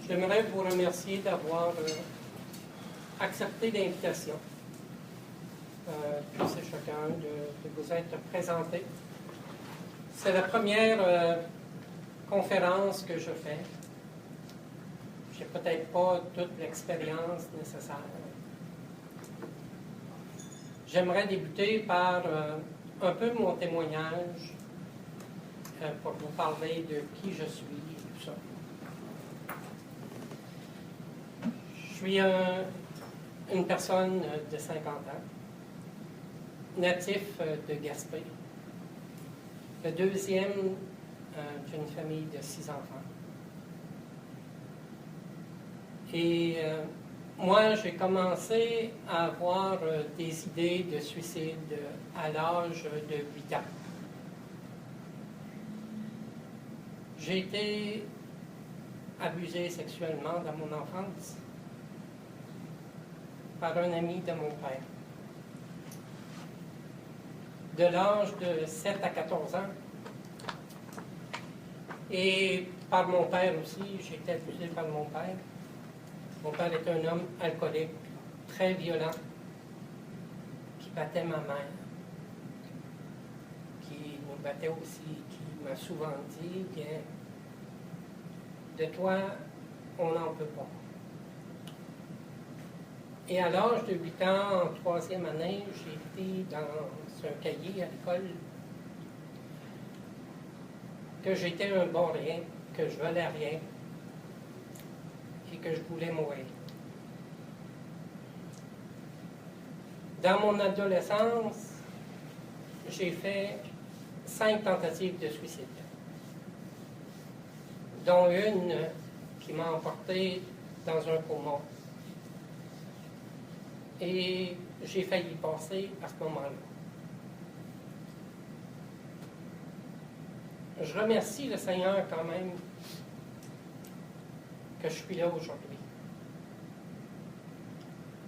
J'aimerais vous remercier d'avoir accepté l'invitation, tous et chacun, de vous être présenté. C'est la première conférence que je fais. Je n'ai peut-être pas toute l'expérience nécessaire. J'aimerais débuter par un peu mon témoignage pour vous parler de qui je suis et tout ça. Je suis une personne de 50 ans, natif de Gaspé, le deuxième d'une famille de 6 enfants. Et moi, j'ai commencé à avoir des idées de suicide à l'âge de 8 ans. J'ai été abusé sexuellement dans mon enfance par un ami de mon père. De l'âge de 7 à 14 ans. Et par mon père aussi, j'ai été abusé par mon père. Mon père était un homme alcoolique, très violent, qui battait ma mère, qui nous battait aussi, qui m'a souvent dit, bien, de toi, on n'en peut pas. Et à l'âge de 8 ans, en 3e année, j'ai été dans un cahier à l'école que j'étais un bon rien, que je valais rien et que je voulais mourir. Dans mon adolescence, j'ai fait 5 tentatives de suicide, dont une qui m'a emporté dans un coma. Et j'ai failli passer à ce moment-là. Je remercie le Seigneur quand même que je suis là aujourd'hui.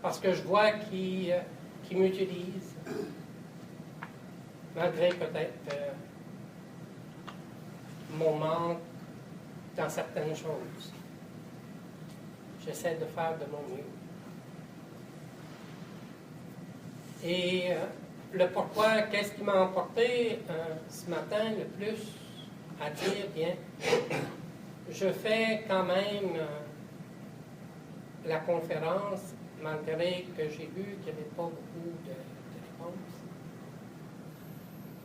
Parce que je vois qu'il m'utilise, malgré peut-être mon manque dans certaines choses. J'essaie de faire de mon mieux. Et le pourquoi, qu'est-ce qui m'a emporté ce matin le plus à dire, bien, je fais quand même la conférence, malgré que j'ai vu qu'il n'y avait pas beaucoup de réponses.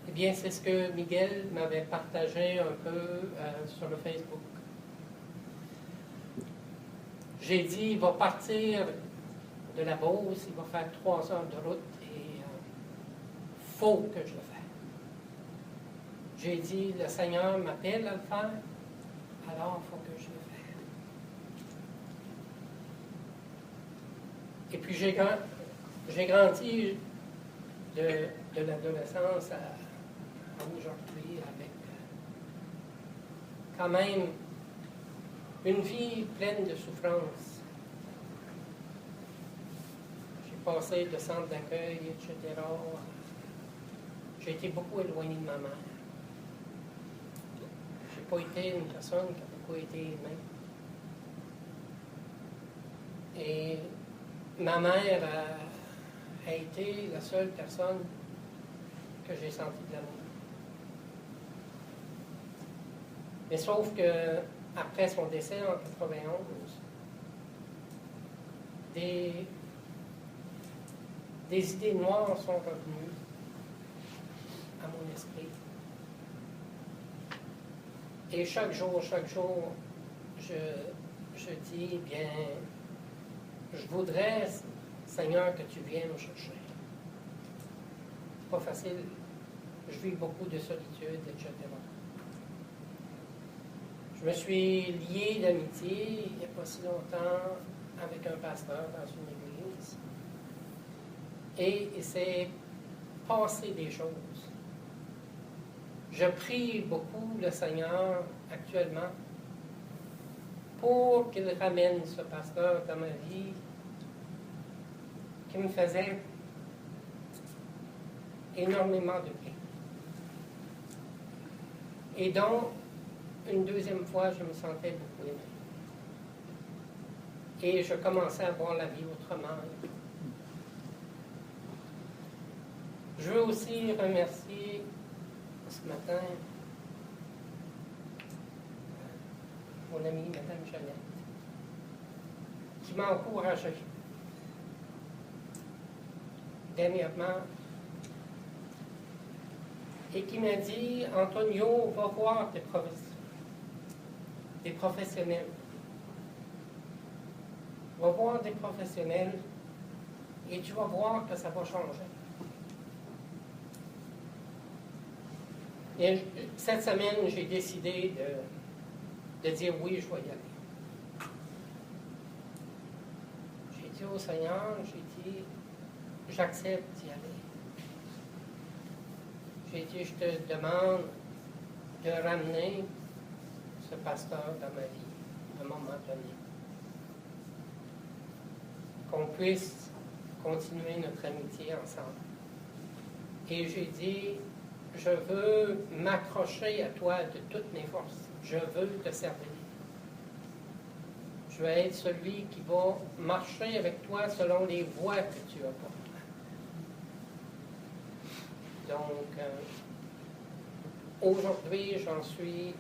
Eh bien, c'est ce que Miguel m'avait partagé un peu sur le Facebook. J'ai dit, il va partir de la Beauce, il va faire 3 heures de route et faut que je le fasse. J'ai dit, le Seigneur m'appelle à le faire, alors il faut que je le fasse. Et puis j'ai grandi de l'adolescence à aujourd'hui avec quand même une vie pleine de souffrance. J'ai passé de centre d'accueil, etc. J'ai été beaucoup éloigné de ma mère. Je n'ai pas été une personne qui a beaucoup été aimée. Et ma mère a été la seule personne que j'ai senti de l'amour. Mais sauf que après son décès en 91, des idées noires sont revenues à mon esprit. Et chaque jour, je dis, bien, je voudrais, Seigneur, que tu viennes me chercher. C'est pas facile. Je vis beaucoup de solitude, etc. Je me suis lié d'amitié il n'y a pas si longtemps avec un pasteur dans une église. Et il s'est passé des choses. Je prie beaucoup le Seigneur actuellement pour qu'il ramène ce pasteur dans ma vie qui me faisait énormément de bien. Et donc, une deuxième fois, je me sentais beaucoup aimé. Et je commençais à voir la vie autrement. Je veux aussi remercier ce matin mon amie Mme Jeannette, qui m'a encouragé dernièrement et qui m'a dit, Antonio, va voir des professionnels. Va voir des professionnels et tu vas voir que ça va changer. Et cette semaine, j'ai décidé de dire oui, je vais y aller. J'ai dit au Seigneur, j'ai dit, j'accepte d'y aller. J'ai dit, je te demande de ramener ce pasteur dans ma vie, à un moment donné. Qu'on puisse continuer notre amitié ensemble. Et j'ai dit, je veux m'accrocher à toi de toutes mes forces. Je veux te servir. Je veux être celui qui va marcher avec toi selon les voies que tu as pour toi. Donc, aujourd'hui, j'en suis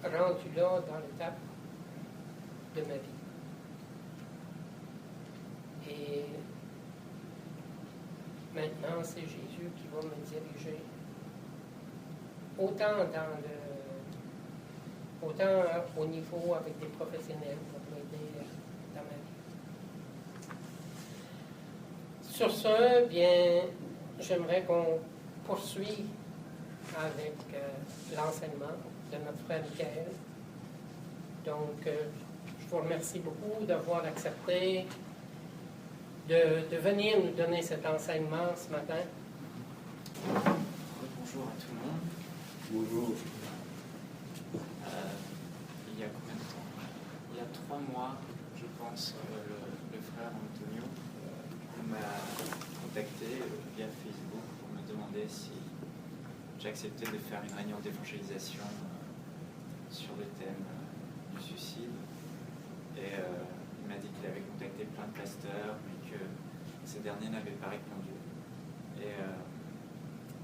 rendu là dans l'étape de ma vie. Et maintenant, c'est Jésus qui va me diriger. Autant au niveau avec des professionnels pour m'aider dans ma vie. Sur ce, bien, j'aimerais qu'on poursuive avec l'enseignement de notre frère Michael. Donc, je vous remercie beaucoup d'avoir accepté de venir nous donner cet enseignement ce matin. Bonjour à tout le monde. Bonjour. Il y a combien de temps? Il y a 3 mois, je pense, le frère Antonio m'a contacté via Facebook pour me demander si j'acceptais de faire une réunion d'évangélisation sur le thème du suicide. Et il m'a dit qu'il avait contacté plein de pasteurs, mais que ces derniers n'avaient pas répondu. Et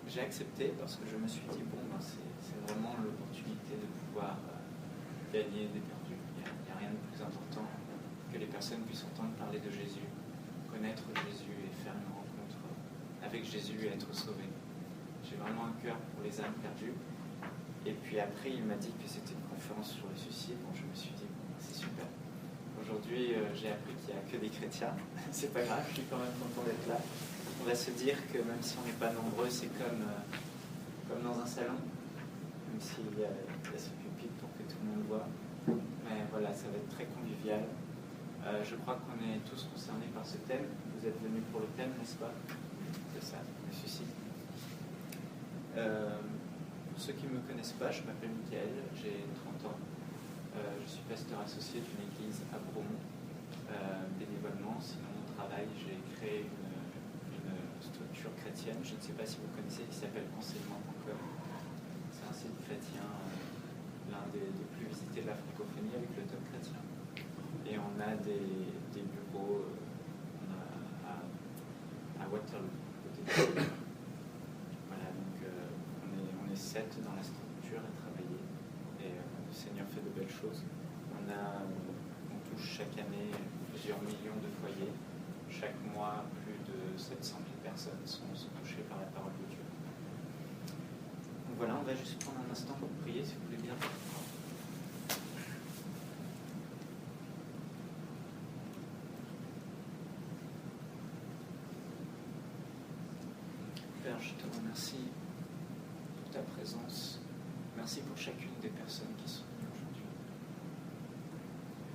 j'ai accepté parce que je me suis dit, bon, ben, c'est vraiment l'opportunité de pouvoir gagner des perdus. Il n'y a rien de plus important que les personnes puissent entendre parler de Jésus, connaître Jésus et faire une rencontre avec Jésus et être sauvés. J'ai vraiment un cœur pour les âmes perdues. Et puis après, il m'a dit que c'était une conférence sur le suicide. Bon, je me suis dit, bon, c'est super. Aujourd'hui, j'ai appris qu'il n'y a que des chrétiens. C'est pas grave, je suis quand même content d'être là. On va se dire que même si on n'est pas nombreux, c'est comme dans un salon, même s'il y a ce pupitre pour que tout le monde voit. Mais voilà, ça va être très convivial. Je crois qu'on est tous concernés par ce thème. Vous êtes venus pour le thème, n'est-ce pas? C'est ça, le suicide. Pour ceux qui ne me connaissent pas, je m'appelle Michael, j'ai 30 ans. Je suis pasteur associé d'une église à Bromont, bénévolement. Sinon, mon travail, j'ai créé une structure chrétienne, je ne sais pas si vous connaissez, qui s'appelle enseignement.com. C'est un site chrétien, l'un des plus visités de la francophonie avec le Top chrétien. Et on a des bureaux à Waterloo, côté de voilà, donc on est 7 dans la structure à travailler. Et le Seigneur fait de belles choses. On touche chaque année plusieurs millions de foyers. Chaque mois, plus de 700 000 personnes sont touchées par la parole de Dieu. Donc voilà, on va juste prendre un instant pour prier, si vous voulez bien. Père, je te remercie pour ta présence. Merci pour chacune des personnes qui sont venues aujourd'hui.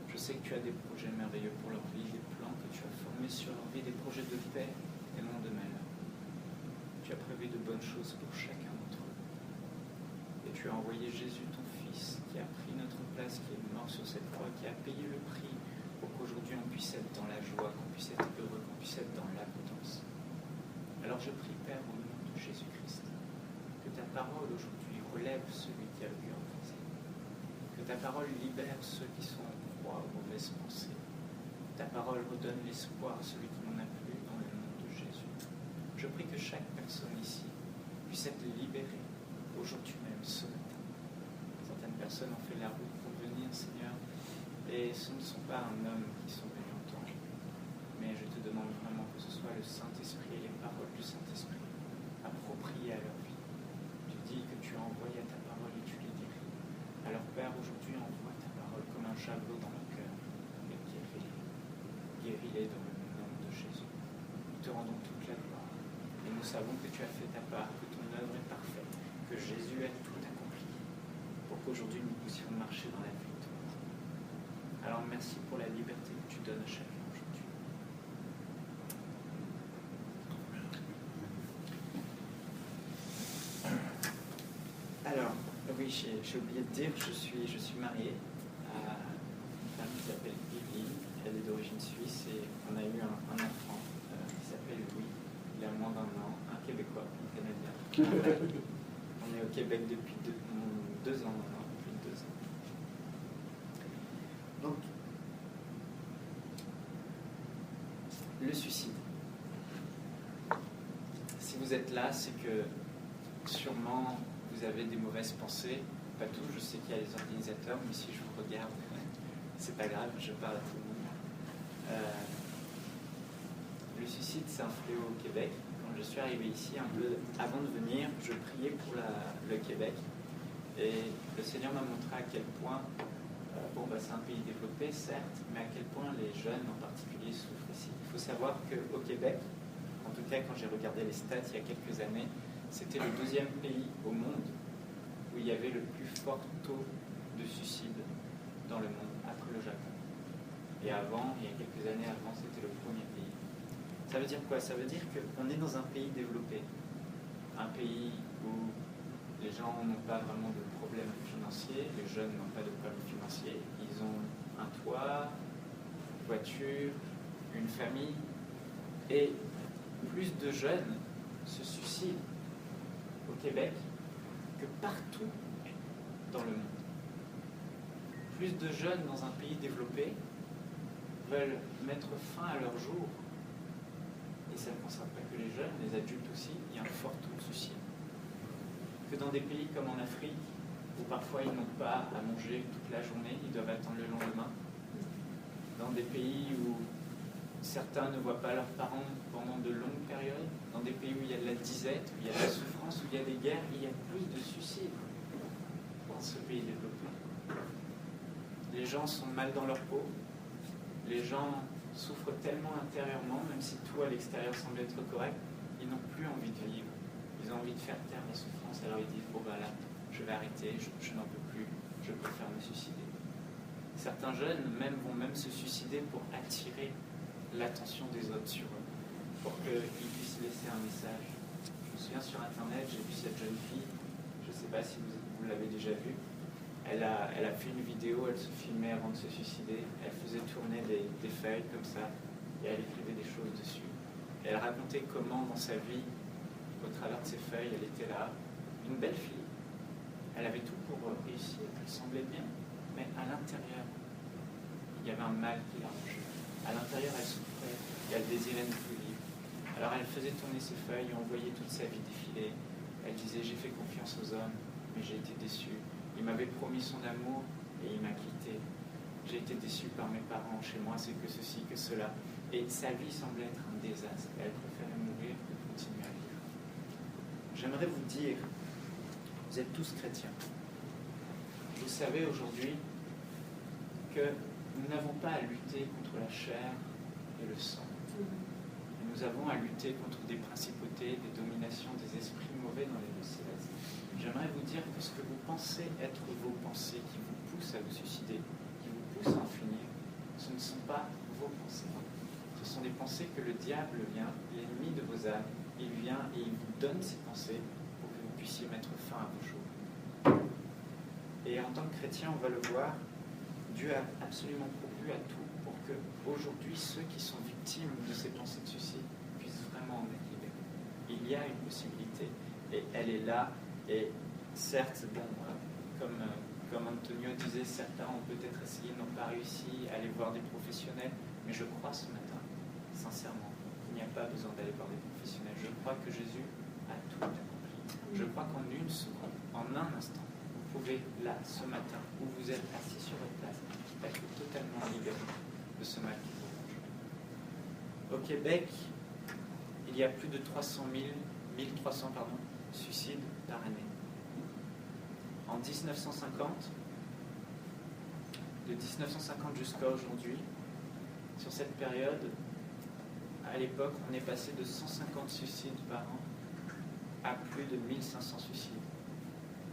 Je sais que tu as des projets merveilleux pour leur vie, des plans que tu as formés sur leur vie, des projets de paix et non de malheur. Tu as prévu de bonnes choses pour chacun d'entre eux. Et tu as envoyé Jésus, ton Fils, qui a pris notre place, qui est mort sur cette croix, qui a payé le prix pour qu'aujourd'hui on puisse être dans la joie, qu'on puisse être heureux, qu'on puisse être dans l'abondance. Alors je prie, Père, au nom de Jésus-Christ, que ta parole aujourd'hui relève celui qui a le cœur brisé, que ta parole libère ceux qui sont en proie aux mauvaises pensées, que ta parole redonne l'espoir à celui qui n'en a plus dans le nom de Jésus. Je prie que chaque personne ici puisse être libérée aujourd'hui même, ce matin. Certaines personnes ont fait la route pour venir, Seigneur, et ce ne sont pas un homme qui sont venus entendre, mais je te demande vraiment que ce soit le Saint-Esprit et les paroles du Saint-Esprit appropriées à leur vie. Tu dis que tu as envoyé ta parole et tu les guéris. Alors Père, aujourd'hui envoie ta parole comme un javelot dans le cœur et guéris-les dans le nom de Jésus. Nous te rendons toute la gloire et nous savons que tu as fait ta part, que ton œuvre est parfaite, que Jésus a tout accompli pour qu'aujourd'hui nous puissions marcher dans la victoire. Alors merci pour la liberté que tu donnes à chacun aujourd'hui. Alors, oui, j'ai oublié de dire, je suis marié à une femme qui s'appelle Evelyne, elle est d'origine suisse et on a eu un enfant qui s'appelle Louis, il a moins d'1 an, un Québécois, un Canadien. On est au Québec depuis 2 ans maintenant, depuis 2 ans. Donc, le suicide. Si vous êtes là, c'est que sûrement vous avez des mauvaises pensées. Pas tous, je sais qu'il y a les organisateurs, mais si je vous regarde, c'est pas grave, je parle à tout le monde. Le suicide, c'est un fléau au Québec. Quand je suis arrivé ici, un peu avant de venir, je priais pour le Québec. Et le Seigneur m'a montré à quel point, c'est un pays développé, certes, mais à quel point les jeunes en particulier souffrent ici. Il faut savoir qu'au Québec, en tout cas quand j'ai regardé les stats il y a quelques années, c'était le 2e pays au monde où il y avait le plus fort taux de suicide dans le monde, après le Japon. Et avant, il y a quelques années avant, c'était le 1er pays. Ça veut dire quoi? Ça veut dire qu'on est dans un pays développé, un pays où les gens n'ont pas vraiment de problèmes financiers, les jeunes n'ont pas de problèmes financiers, ils ont un toit, une voiture, une famille, et plus de jeunes se suicident au Québec que partout dans le monde. Plus de jeunes dans un pays développé veulent mettre fin à leur jour. Et ça ne concerne pas que les jeunes, les adultes aussi, il y a un fort taux de suicide. Que dans des pays comme en Afrique, où parfois ils n'ont pas à manger toute la journée, ils doivent attendre le lendemain. Dans des pays où certains ne voient pas leurs parents pendant de longues périodes, dans des pays où il y a de la disette, où il y a de la souffrance, où il y a des guerres, il y a plus de suicides dans ce pays développé. Les gens sont mal dans leur peau, les gens souffrent tellement intérieurement, même si tout à l'extérieur semble être correct, ils n'ont plus envie de vivre. Ils ont envie de faire taire la souffrance, alors ils disent, là, je vais arrêter, je n'en peux plus, je préfère me suicider. Certains jeunes vont même se suicider pour attirer l'attention des autres sur eux, pour qu'ils puissent laisser un message. Je me souviens sur Internet, j'ai vu cette jeune fille, je ne sais pas si vous l'avez déjà vue, elle a fait une vidéo, elle se filmait avant de se suicider, elle faisait tourner des feuilles comme ça, et elle écrivait des choses dessus. Et elle racontait comment dans sa vie, au travers de ses feuilles, elle était là, une belle fille. Elle avait tout pour réussir, elle semblait bien, mais à l'intérieur, il y avait un mal qui la rongeait. À l'intérieur, elle souffrait et elle désirait ne plus vivre. Alors elle faisait tourner ses feuilles et envoyait toute sa vie défiler. Elle disait, j'ai fait confiance aux hommes, mais j'ai été déçue. Il m'avait promis son amour et il m'a quitté. J'ai été déçue par mes parents, chez moi c'est que ceci, que cela. Et sa vie semblait être un désastre. Elle préférait mourir que continuer à vivre. J'aimerais vous dire, vous êtes tous chrétiens. Vous savez aujourd'hui que nous n'avons pas à lutter contre la chair et le sang. Nous avons à lutter contre des principautés, des dominations, des esprits mauvais dans les lieux célestes. J'aimerais vous dire que ce que vous pensez être vos pensées qui vous poussent à vous suicider, qui vous poussent à en finir, ce ne sont pas vos pensées. Ce sont des pensées que le diable vient, l'ennemi de vos âmes, il vient et il vous donne ces pensées pour que vous puissiez mettre fin à vos jours. Et en tant que chrétien, on va le voir, Dieu a absolument pourvu à tout pour que aujourd'hui ceux qui sont victimes de ces pensées de suicide puissent vraiment en être libérés. Il y a une possibilité et elle est là. Et certes, comme comme Antonio disait, certains ont peut-être essayé, n'ont pas réussi à aller voir des professionnels, mais je crois ce matin, sincèrement, qu'il n'y a pas besoin d'aller voir des professionnels. Je crois que Jésus a tout accompli. Je crois qu'en une seconde, en un instant, vous pouvez, là, ce matin, où vous êtes assis sur votre place, être totalement libéré de ce mal qui vous ronge. Au Québec, il y a plus de 1300 suicides par année. En 1950, de 1950 jusqu'à aujourd'hui, sur cette période, à l'époque, on est passé de 150 suicides par an à plus de 1500 suicides,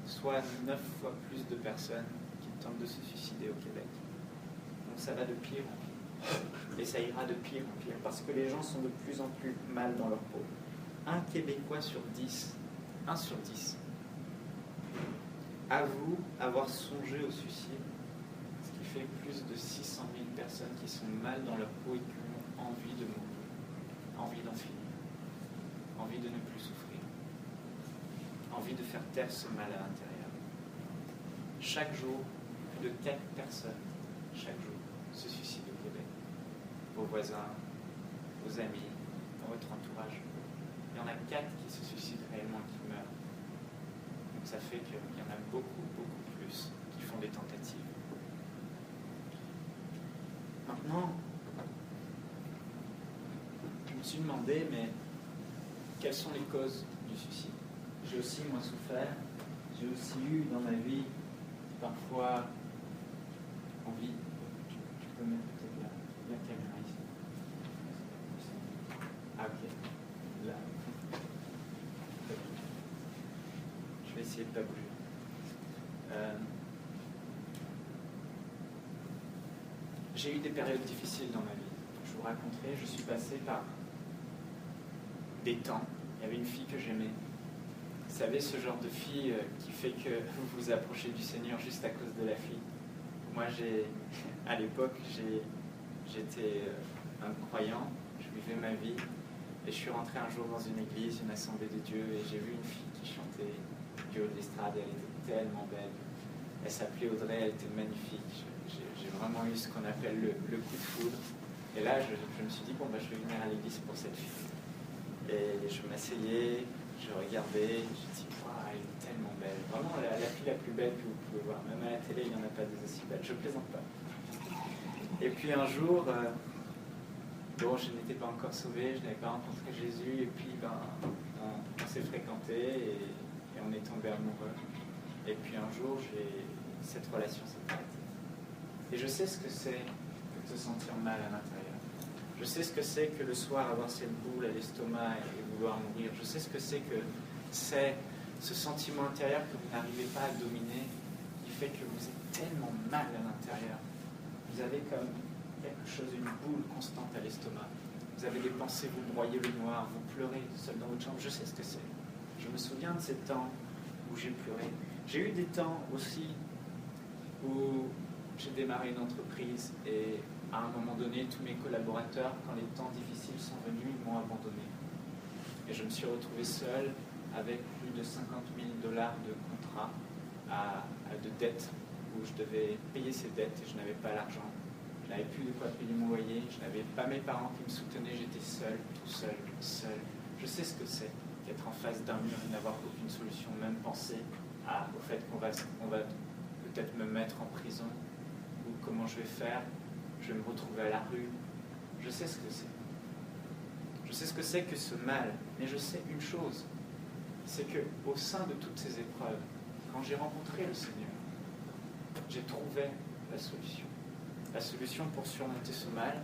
soit 9 fois plus de personnes qui tentent de se suicider au Québec. Donc ça va de pire en pire. Et ça ira de pire en pire, parce que les gens sont de plus en plus mal dans leur peau. Un Québécois sur 10, 1 sur 10, avoue avoir songé au suicide, ce qui fait plus de 600 000 personnes qui sont mal dans leur peau et qui ont envie de mourir, envie d'en finir, envie de ne plus souffrir, envie de faire taire ce mal à l'intérieur. Chaque jour, plus de 4 personnes, chaque jour, se suicident au Québec. Vos voisins, vos amis, dans votre entourage. Il y en a 4 qui se suicident réellement, qui meurent. Donc ça fait qu'il y en a beaucoup, beaucoup plus qui font des tentatives. Maintenant, je me suis demandé, mais quelles sont les causes du suicide? J'ai aussi, moi, souffert. J'ai aussi eu dans ma vie, parfois, envie. Tu peux mettre peut-être la caméra ici. Ah, ok. Là. Je vais essayer de ne pas bouger. J'ai eu des périodes difficiles dans ma vie. Je vous raconterai, je suis passé par des temps. Il y avait une fille que j'aimais. Vous savez, ce genre de fille qui fait que vous vous approchez du Seigneur juste à cause de la fille. Moi, à l'époque, j'étais un croyant, je vivais ma vie, et je suis rentré un jour dans une église, une assemblée de Dieu, et j'ai vu une fille qui chantait du haut de l'estrade, elle était tellement belle. Elle s'appelait Audrey, elle était magnifique. J'ai vraiment eu ce qu'on appelle le coup de foudre. Et là, je me suis dit, bon, je vais venir à l'église pour cette fille. Et je m'asseyais, je regardais, je me dis, waouh, elle est tellement belle. Vraiment, la fille la plus belle que vous pouvez voir. Même à la télé, il n'y en a pas des aussi belles. Je ne plaisante pas. Et puis un jour, je n'étais pas encore sauvé, je n'avais pas rencontré Jésus, et puis on s'est fréquenté et on est tombé amoureux. Et puis un jour, cette relation s'est arrêtée. Et je sais ce que c'est que de se sentir mal à l'intérieur. Je sais ce que c'est que le soir avoir cette boule à l'estomac et vouloir mourir. Je sais ce que c'est ce sentiment intérieur que vous n'arrivez pas à dominer, qui fait que vous êtes tellement mal à l'intérieur. Vous avez comme quelque chose, une boule constante à l'estomac. Vous avez des pensées, vous broyez le noir, vous pleurez seul dans votre chambre. Je sais ce que c'est. Je me souviens de ces temps où j'ai pleuré. J'ai eu des temps aussi où j'ai démarré une entreprise et à un moment donné, tous mes collaborateurs, quand les temps difficiles sont venus, ils m'ont abandonné. Et je me suis retrouvé seul avec plus de 50 000 $ de contrats de dettes où je devais payer ces dettes et je n'avais pas l'argent. Je n'avais plus de quoi payer mon loyer, je n'avais pas mes parents qui me soutenaient, j'étais seul, tout seul, seul. Je sais ce que c'est d'être en face d'un mur et n'avoir aucune solution, même penser au fait qu'on va peut-être me mettre en prison ou comment je vais faire, je vais me retrouver à la rue. Je sais ce que c'est. Je sais ce que c'est que ce mal, mais je sais une chose, c'est qu'au sein de toutes ces épreuves, quand j'ai rencontré le Seigneur, j'ai trouvé la solution. La solution pour surmonter ce mal,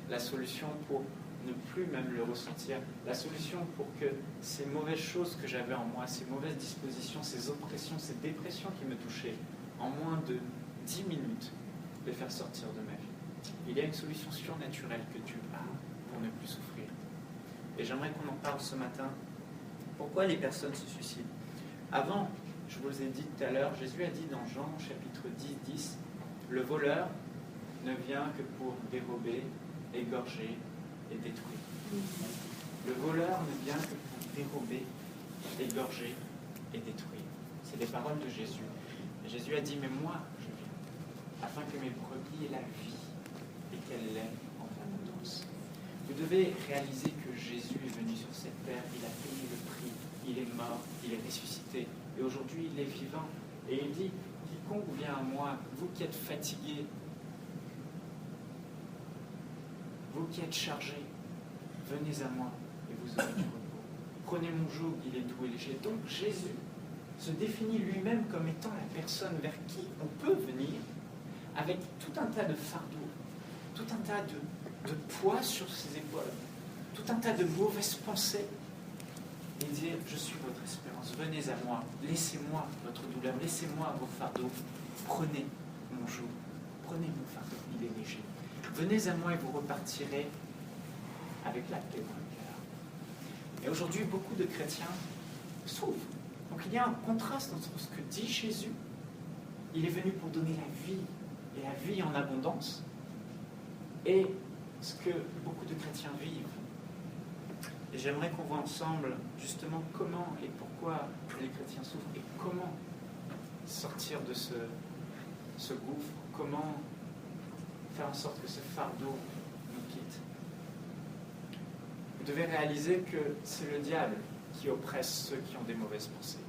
la solution pour ne plus même le ressentir, la solution pour que ces mauvaises choses que j'avais en moi, ces mauvaises dispositions, ces oppressions, ces dépressions qui me touchaient, en moins de 10 minutes, les faire sortir de ma vie. Il y a une solution surnaturelle que Dieu a pour ne plus souffrir. Et j'aimerais qu'on en parle ce matin. Pourquoi les personnes se suicident? Avant, je vous ai dit tout à l'heure, Jésus a dit dans Jean chapitre 10, le voleur ne vient que pour dérober, égorger et détruire. Le voleur ne vient que pour dérober, égorger et détruire. C'est les paroles de Jésus. Et Jésus a dit, mais moi, je viens, afin que mes brebis aient la vie et qu'elle l'ait en abondance. Vous devez réaliser que Jésus est venu sur cette terre, il a payé le prix, il est mort, il est ressuscité, et aujourd'hui il est vivant. Et il dit, quiconque vient à moi, vous qui êtes fatigués, vous qui êtes chargés, venez à moi et vous aurez du repos. Prenez mon joug, il est doux et léger. Donc Jésus se définit lui-même comme étant la personne vers qui on peut venir avec tout un tas de fardeaux, tout un tas de poids sur ses épaules, tout un tas de mauvaises pensées, et dire, je suis votre espérance, venez à moi, laissez-moi votre douleur, laissez-moi vos fardeaux, prenez mon joug, prenez mon fardeau, il est léger. Venez à moi et vous repartirez avec la paix dans le cœur. Et aujourd'hui, beaucoup de chrétiens souffrent. Donc il y a un contraste entre ce que dit Jésus, il est venu pour donner la vie, et la vie en abondance, et ce que beaucoup de chrétiens vivent. Et j'aimerais qu'on voit ensemble justement comment et pourquoi les chrétiens souffrent, et comment sortir de ce gouffre, comment faire en sorte que ce fardeau nous quitte. Vous devez réaliser que c'est le diable qui oppresse ceux qui ont des mauvaises pensées.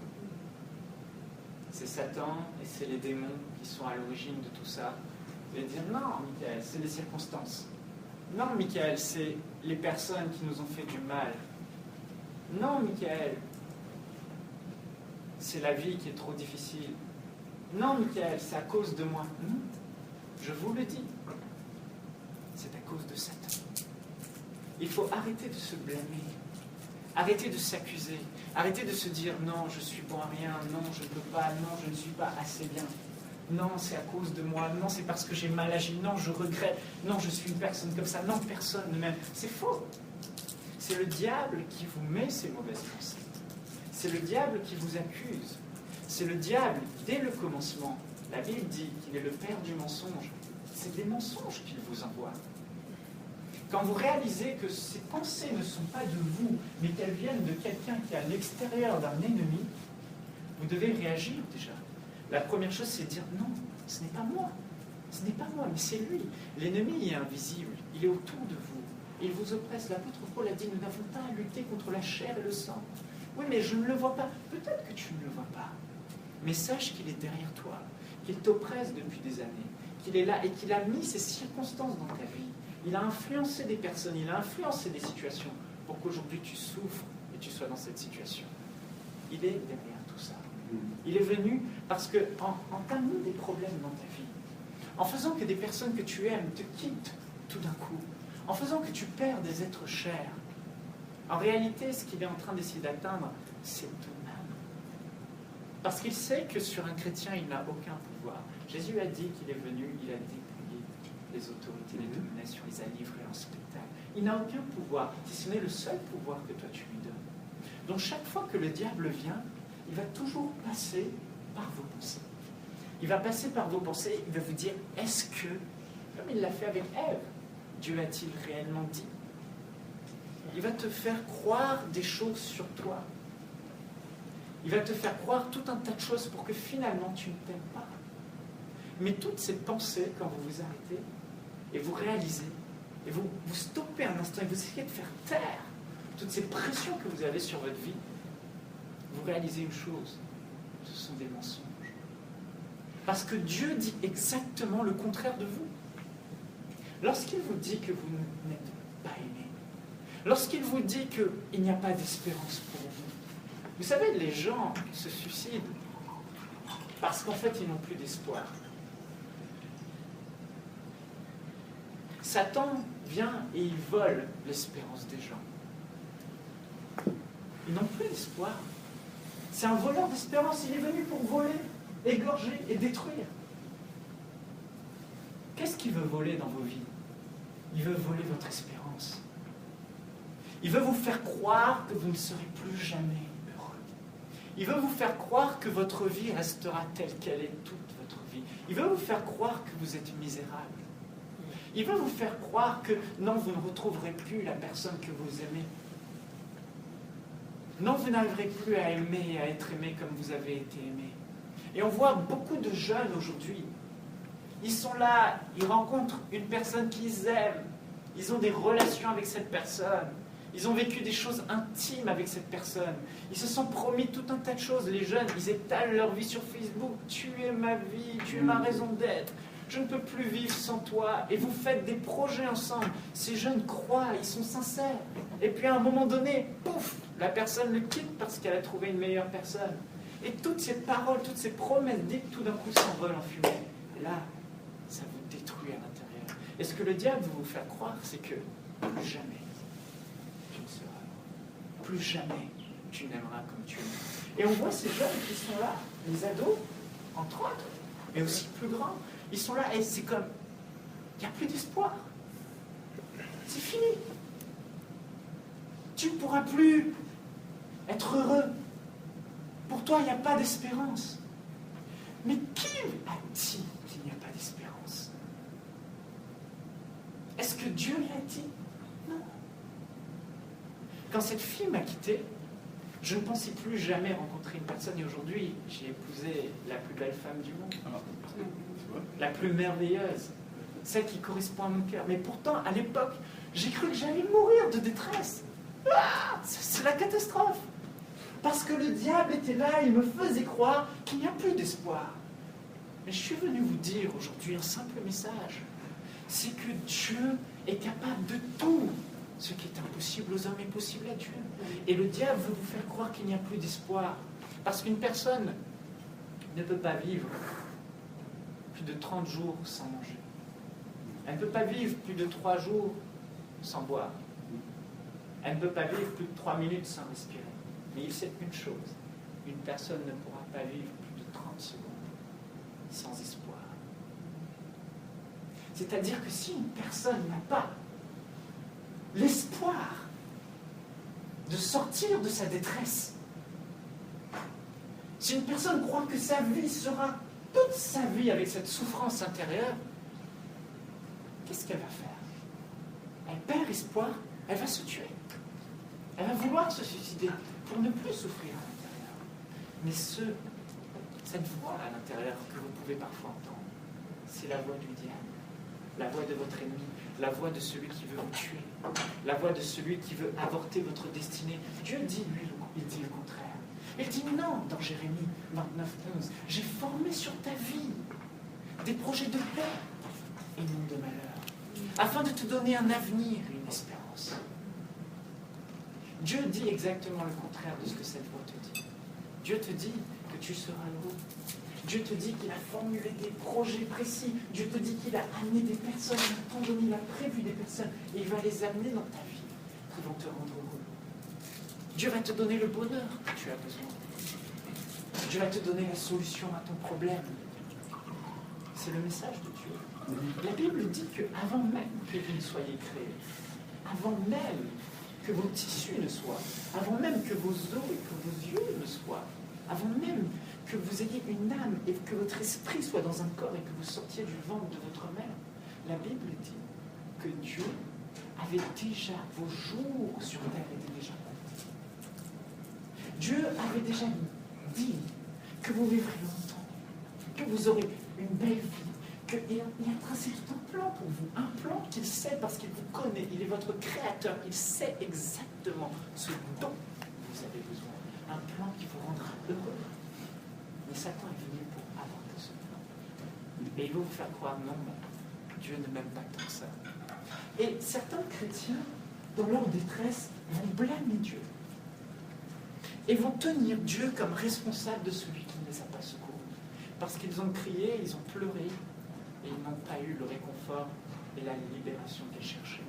C'est Satan et c'est les démons qui sont à l'origine de tout ça. Vous allez dire, non, Michael, c'est les circonstances. Non, Michael, c'est les personnes qui nous ont fait du mal. Non, Michael, c'est la vie qui est trop difficile. Non, Michael, c'est à cause de moi. Non, je vous le dis, c'est à cause de Satan. Il faut arrêter de se blâmer, arrêter de s'accuser, arrêter de se dire non, je suis bon à rien, non, je ne peux pas, non, je ne suis pas assez bien. Non, c'est à cause de moi, non, c'est parce que j'ai mal agi, non, je regrette, non, je suis une personne comme ça, non, personne ne m'aime. C'est faux. C'est le diable qui vous met ces mauvaises pensées. C'est le diable qui vous accuse. C'est le diable, dès le commencement, la Bible dit qu'il est le père du mensonge. C'est des mensonges qu'il vous envoie. Quand vous réalisez que ces pensées ne sont pas de vous, mais qu'elles viennent de quelqu'un qui est à l'extérieur d'un ennemi, vous devez réagir déjà. La première chose, c'est de dire non, ce n'est pas moi. Ce n'est pas moi, mais c'est lui. L'ennemi est invisible, il est autour de vous. Il vous oppresse. L'apôtre Paul a dit, nous n'avons pas à lutter contre la chair et le sang. Oui, mais je ne le vois pas. Peut-être que tu ne le vois pas. Mais sache qu'il est derrière toi, qu'il t'oppresse depuis des années, qu'il est là et qu'il a mis ces circonstances dans ta vie. Il a influencé des personnes, il a influencé des situations pour qu'aujourd'hui tu souffres et tu sois dans cette situation. Il est derrière tout ça. Il est venu parce qu'en t'amenant des problèmes dans ta vie, en faisant que des personnes que tu aimes te quittent tout d'un coup, en faisant que tu perds des êtres chers, en réalité, ce qu'il est en train d'essayer d'atteindre, c'est ton âme. Parce qu'il sait que sur un chrétien, il n'a aucun pouvoir. Jésus a dit qu'il est venu, il a dépouillé les autorités, les dominations, les a livrées en spectacle. Il n'a aucun pouvoir, si ce n'est le seul pouvoir que toi tu lui donnes. Donc chaque fois que le diable vient, il va toujours passer par vos pensées. Il va passer par vos pensées, il va vous dire, est-ce que, comme il l'a fait avec Ève, Dieu a-t-il réellement dit? Il va te faire croire des choses sur toi. Il va te faire croire tout un tas de choses pour que finalement tu ne t'aimes pas. Mais toutes ces pensées, quand vous vous arrêtez et vous réalisez, et vous stoppez un instant et vous essayez de faire taire toutes ces pressions que vous avez sur votre vie, vous réalisez une chose, ce sont des mensonges. Parce que Dieu dit exactement le contraire de vous. Lorsqu'il vous dit que vous n'êtes pas aimé, lorsqu'il vous dit qu'il n'y a pas d'espérance pour vous, vous savez, les gens se suicident parce qu'en fait, ils n'ont plus d'espoir. Satan vient et il vole l'espérance des gens. Ils n'ont plus d'espoir. C'est un voleur d'espérance. Il est venu pour voler, égorger et détruire. Qu'est-ce qu'il veut voler dans vos vies? Il veut voler votre espérance. Il veut vous faire croire que vous ne serez plus jamais heureux. Il veut vous faire croire que votre vie restera telle qu'elle est toute votre vie. Il veut vous faire croire que vous êtes misérable. Il veut vous faire croire que non, vous ne retrouverez plus la personne que vous aimez. Non, vous n'arriverez plus à aimer et à être aimé comme vous avez été aimé. Et on voit beaucoup de jeunes aujourd'hui. Ils sont là, ils rencontrent une personne qu'ils aiment. Ils ont des relations avec cette personne. Ils ont vécu des choses intimes avec cette personne. Ils se sont promis tout un tas de choses. Les jeunes, ils étalent leur vie sur Facebook. Tu es ma vie, tu es ma raison d'être. Je ne peux plus vivre sans toi. Et vous faites des projets ensemble. Ces jeunes croient, ils sont sincères. Et puis à un moment donné, pouf, la personne le quitte parce qu'elle a trouvé une meilleure personne. Et toutes ces paroles, toutes ces promesses dites tout d'un coup s'envolent en fumée. Et là, ça vous détruit à l'intérieur. Et ce que le diable veut vous faire croire, c'est que plus jamais tu ne seras heureux. Plus jamais tu n'aimeras comme tu aimes. Et on voit ces jeunes qui sont là, les ados, entre autres, mais aussi plus grands. Ils sont là et c'est comme, il n'y a plus d'espoir. C'est fini. Tu ne pourras plus être heureux. Pour toi, il n'y a pas d'espérance. Mais qui a dit qu'il n'y a pas d'espérance? Est-ce que Dieu l'a dit? Non. Quand cette fille m'a quitté, je ne pensais plus jamais rencontrer une personne. Et aujourd'hui, j'ai épousé la plus belle femme du monde. La plus merveilleuse. Celle qui correspond à mon cœur. Mais pourtant, à l'époque, j'ai cru que j'allais mourir de détresse. Ah, c'est la catastrophe. Parce que le diable était là, il me faisait croire qu'il n'y a plus d'espoir. Mais je suis venu vous dire aujourd'hui un simple message. C'est que Dieu est capable de tout. Ce qui est impossible aux hommes est possible à Dieu. Et le diable veut vous faire croire qu'il n'y a plus d'espoir. Parce qu'une personne ne peut pas vivre plus de 30 jours sans manger. Elle ne peut pas vivre plus de 3 jours sans boire. Elle ne peut pas vivre plus de 3 minutes sans respirer. Mais il sait une chose, une personne ne pourra pas vivre plus de 30 secondes sans espoir. C'est-à-dire que si une personne n'a pas l'espoir de sortir de sa détresse, si une personne croit que sa vie sera toute sa vie avec cette souffrance intérieure, qu'est-ce qu'elle va faire? Elle perd espoir, elle va se tuer. Elle va vouloir se suicider pour ne plus souffrir à l'intérieur. Mais cette voix à l'intérieur que vous pouvez parfois entendre, c'est la voix du diable, la voix de votre ennemi, la voix de celui qui veut vous tuer, la voix de celui qui veut avorter votre destinée. Dieu dit, lui, il dit le contraire. Il dit non, dans Jérémie 29:11, j'ai formé sur ta vie des projets de paix et non de malheur, afin de te donner un avenir et une espérance. Dieu dit exactement le contraire de ce que cette voix te dit. Dieu te dit que tu seras heureux. Dieu te dit qu'il a formulé des projets précis. Dieu te dit qu'il a amené des personnes, à un temps donné, il a prévu des personnes, et il va les amener dans ta vie, qui vont te rendre heureux. Dieu va te donner le bonheur que tu as besoin. Dieu va te donner la solution à ton problème. C'est le message de Dieu. La Bible dit qu'avant même que vous ne soyez créés, avant même que vos tissus ne soient, avant même que vos os et que vos yeux ne soient, avant même que vous ayez une âme et que votre esprit soit dans un corps et que vous sortiez du ventre de votre mère, la Bible dit que Dieu avait déjà, vos jours sur terre étaient déjà comptés. Dieu avait déjà dit que vous vivrez longtemps, que vous aurez une belle vie, qu'il a tracé tout un plan pour vous, un plan qu'il sait parce qu'il vous connaît, il est votre créateur, il sait exactement ce dont vous avez besoin, un plan qui vous rendra heureux. Mais Satan est venu pour avorter ce plan. Et il veut vous faire croire, non, Dieu ne m'aime pas tant que ça. Et certains chrétiens, dans leur détresse, vont blâmer Dieu. Et vont tenir Dieu comme responsable de celui qui ne les a pas secourus. Parce qu'ils ont crié, ils ont pleuré, et ils n'ont pas eu le réconfort et la libération qu'ils cherchaient.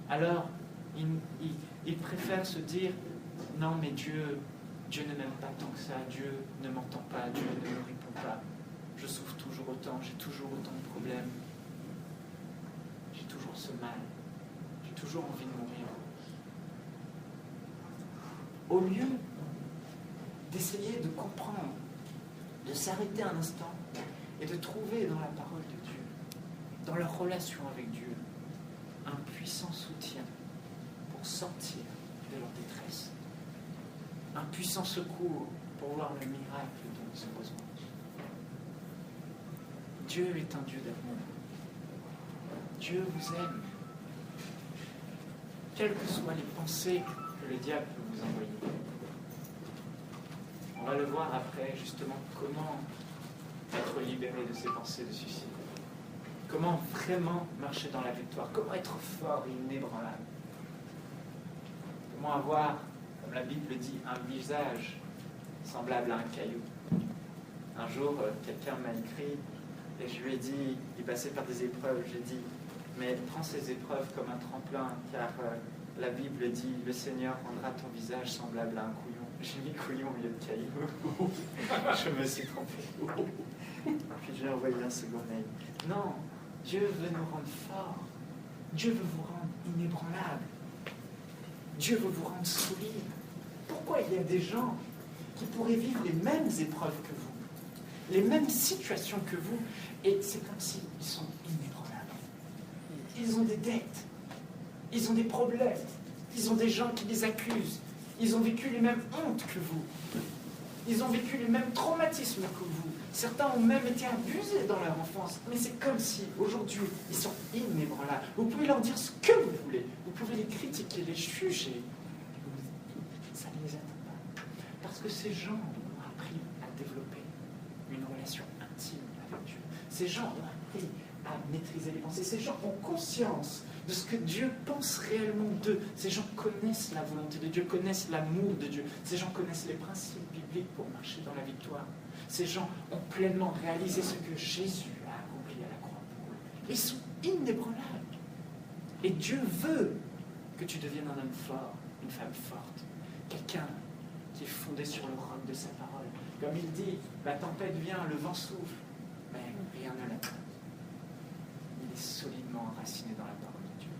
Alors, ils préfèrent se dire, non mais Dieu ne m'aime pas tant que ça, Dieu ne m'entend pas, Dieu ne me répond pas, je souffre toujours autant, j'ai toujours autant de problèmes, j'ai toujours ce mal, j'ai toujours envie de mourir. Au lieu d'essayer de comprendre, de s'arrêter un instant et de trouver dans la parole de Dieu, dans leur relation avec Dieu, un puissant soutien pour sortir de leur détresse, un puissant secours pour voir le miracle dont ils ont besoin. Dieu est un Dieu d'amour. Dieu vous aime. Quelles que soient les pensées que le diable peut vous envoyer. On va le voir après, justement, comment être libéré de ces pensées de suicide. Comment vraiment marcher dans la victoire. Comment être fort et inébranlable. Comment avoir, comme la Bible dit, un visage semblable à un caillou. Un jour, quelqu'un m'a écrit et je lui ai dit, il passait par des épreuves, j'ai dit, mais prends ces épreuves comme un tremplin, car la Bible dit, le Seigneur rendra ton visage semblable à un couillon. J'ai mis couillon au lieu de caillou. Je me suis trompé. Puis j'ai envoyé un second mail. Non, Dieu veut nous rendre forts. Dieu veut vous rendre inébranlables. Dieu veut vous rendre solides. Pourquoi il y a des gens qui pourraient vivre les mêmes épreuves que vous, les mêmes situations que vous, et c'est comme s'ils sont inébranlables. Ils ont des dettes, ils ont des problèmes, ils ont des gens qui les accusent, ils ont vécu les mêmes hontes que vous, ils ont vécu les mêmes traumatismes que vous. Certains ont même été abusés dans leur enfance, mais c'est comme si, aujourd'hui, ils sont inébranlables. Vous pouvez leur dire ce que vous voulez, vous pouvez les critiquer, les juger, ça ne les atteint pas. Parce que ces gens ont appris à développer une relation intime avec Dieu. Ces gens ont appris à maîtriser les pensées. Ces gens ont conscience de ce que Dieu pense réellement d'eux. Ces gens connaissent la volonté de Dieu, connaissent l'amour de Dieu. Ces gens connaissent les principes bibliques pour marcher dans la victoire. Ces gens ont pleinement réalisé ce que Jésus a accompli à la croix pour eux. Ils sont inébranlables. Et Dieu veut que tu deviennes un homme fort, une femme forte, quelqu'un qui est fondé sur le roc de sa parole. Comme il dit, la tempête vient, le vent souffle, mais rien ne l'atteint. Il est solidement enraciné dans la parole de Dieu.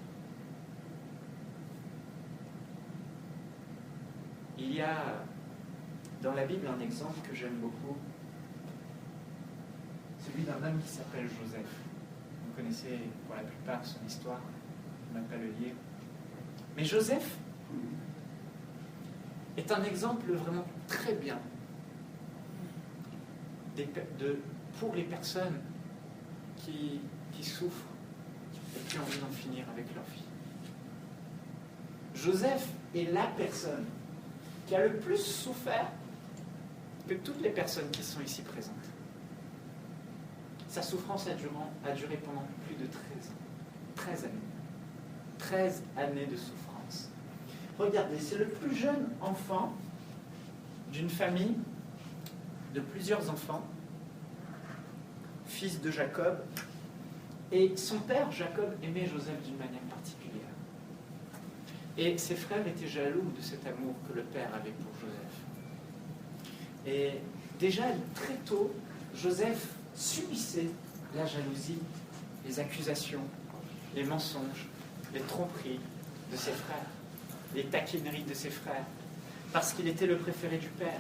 Il y a dans la Bible un exemple que j'aime beaucoup, celui d'un homme qui s'appelle Joseph. Vous connaissez pour la plupart son histoire, je ne vais pas le lire. Mais Joseph est un exemple vraiment très bien pour les personnes qui souffrent et qui ont envie d'en finir avec leur vie. Joseph est la personne qui a le plus souffert que toutes les personnes qui sont ici présentes. Sa souffrance a duré pendant plus de 13 ans. 13 années. 13 années de souffrance. Regardez, c'est le plus jeune enfant d'une famille de plusieurs enfants, fils de Jacob, et son père, Jacob, aimait Joseph d'une manière particulière. Et ses frères étaient jaloux de cet amour que le père avait pour Joseph. Et déjà, très tôt, Joseph subissait la jalousie, les accusations, les mensonges, les tromperies de ses frères, les taquineries de ses frères, parce qu'il était le préféré du père.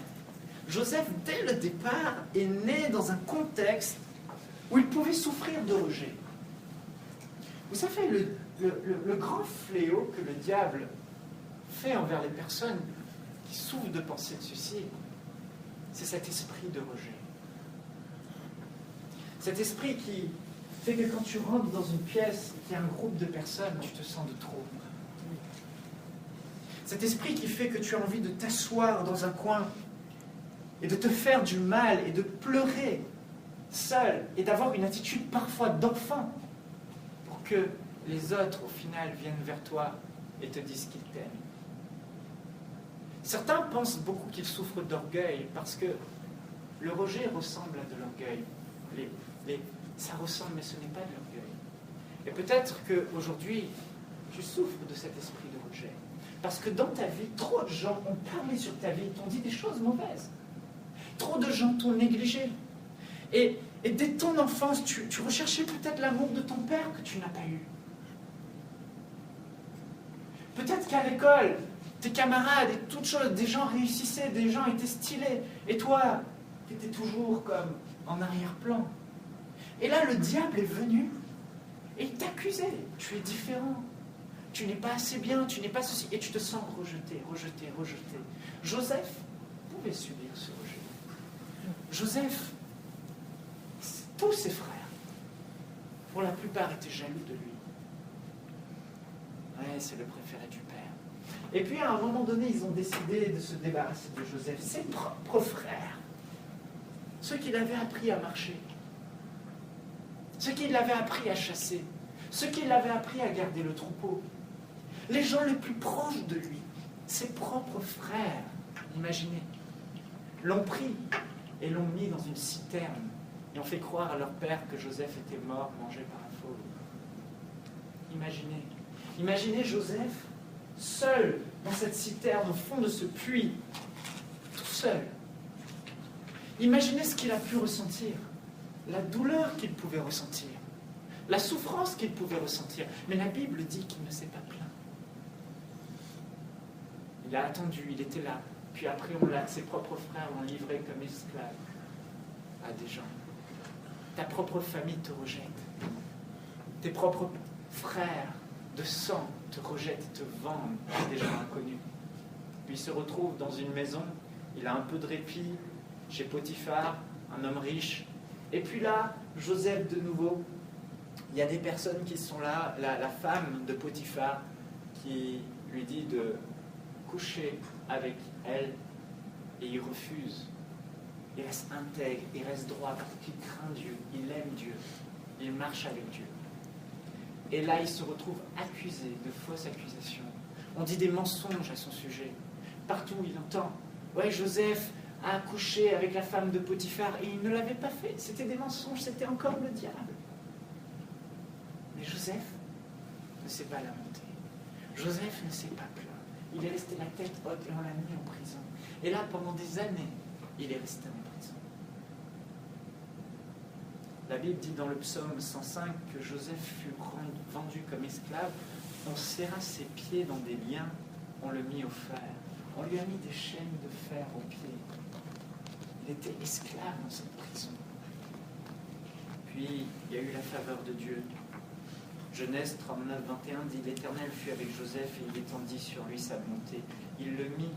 Joseph, dès le départ, est né dans un contexte où il pouvait souffrir de rejet. Vous savez, le grand fléau que le diable fait envers les personnes qui souffrent de pensées de suicide, c'est cet esprit de rejet. Cet esprit qui fait que quand tu rentres dans une pièce et qu'il y a un groupe de personnes, tu te sens de trop. Cet esprit qui fait que tu as envie de t'asseoir dans un coin et de te faire du mal et de pleurer seul et d'avoir une attitude parfois d'enfant pour que les autres, au final, viennent vers toi et te disent qu'ils t'aiment. Certains pensent beaucoup qu'ils souffrent d'orgueil parce que le rejet ressemble à de l'orgueil. Ça ressemble, mais ce n'est pas de l'orgueil. Et peut-être qu'aujourd'hui, tu souffres de cet esprit de rejet. Parce que dans ta vie, trop de gens ont parlé sur ta vie, t'ont dit des choses mauvaises. Trop de gens t'ont négligé. Et dès ton enfance, tu recherchais peut-être l'amour de ton père que tu n'as pas eu. Peut-être qu'à l'école, tes camarades et toutes choses, des gens réussissaient, des gens étaient stylés. Et toi, tu étais toujours comme en arrière-plan. Et là, le diable est venu et il t'accusait. Tu es différent. Tu n'es pas assez bien, tu n'es pas ceci. Et tu te sens rejeté, rejeté, rejeté. Joseph pouvait subir ce rejet. Joseph, tous ses frères pour la plupart, étaient jaloux de lui. Ouais, c'est le préféré du père. Et puis, à un moment donné, ils ont décidé de se débarrasser de Joseph, ses propres frères, ceux qui l'avaient appris à marcher, ceux qui l'avaient appris à chasser, ceux qui l'avaient appris à garder le troupeau, les gens les plus proches de lui, ses propres frères, imaginez, l'ont pris et l'ont mis dans une citerne et ont fait croire à leur père que Joseph était mort, mangé par un fauve. Imaginez Joseph seul dans cette citerne au fond de ce puits, tout seul. Imaginez ce qu'il a pu ressentir, la douleur qu'il pouvait ressentir, la souffrance qu'il pouvait ressentir. Mais la Bible dit qu'il ne s'est pas plaint. Il a attendu, il était là. Puis après, ses propres frères l'ont livré comme esclave à des gens. Ta propre famille te rejette. Tes propres frères de sang te rejettent, te vendent à des gens inconnus. Puis il se retrouve dans une maison, il a un peu de répit, chez Potiphar, un homme riche. Et puis là, Joseph de nouveau, il y a des personnes qui sont là, la femme de Potiphar qui lui dit de coucher avec elle, et il refuse. Il reste intègre, il reste droit, parce qu'il craint Dieu, il aime Dieu, il marche avec Dieu. Et là, il se retrouve accusé de fausses accusations. On dit des mensonges à son sujet. Partout, il entend « Ouais, Joseph a couché avec la femme de Potiphar et il ne l'avait pas fait. C'était des mensonges, c'était encore le diable. » Mais Joseph ne s'est pas lamenté. Joseph ne s'est pas plaint. Il est resté la tête haute et on l'a mis en prison. Et là, pendant des années, il est resté en prison. La Bible dit dans le psaume 105 que Joseph fut vendu comme esclave. On serra ses pieds dans des liens, on le mit au fer. On lui a mis des chaînes de fer aux pieds. Il était esclave dans cette prison. Puis, il y a eu la faveur de Dieu. Genèse 39, 21 dit « L'Éternel fut avec Joseph et il étendit sur lui sa bonté. Il le mit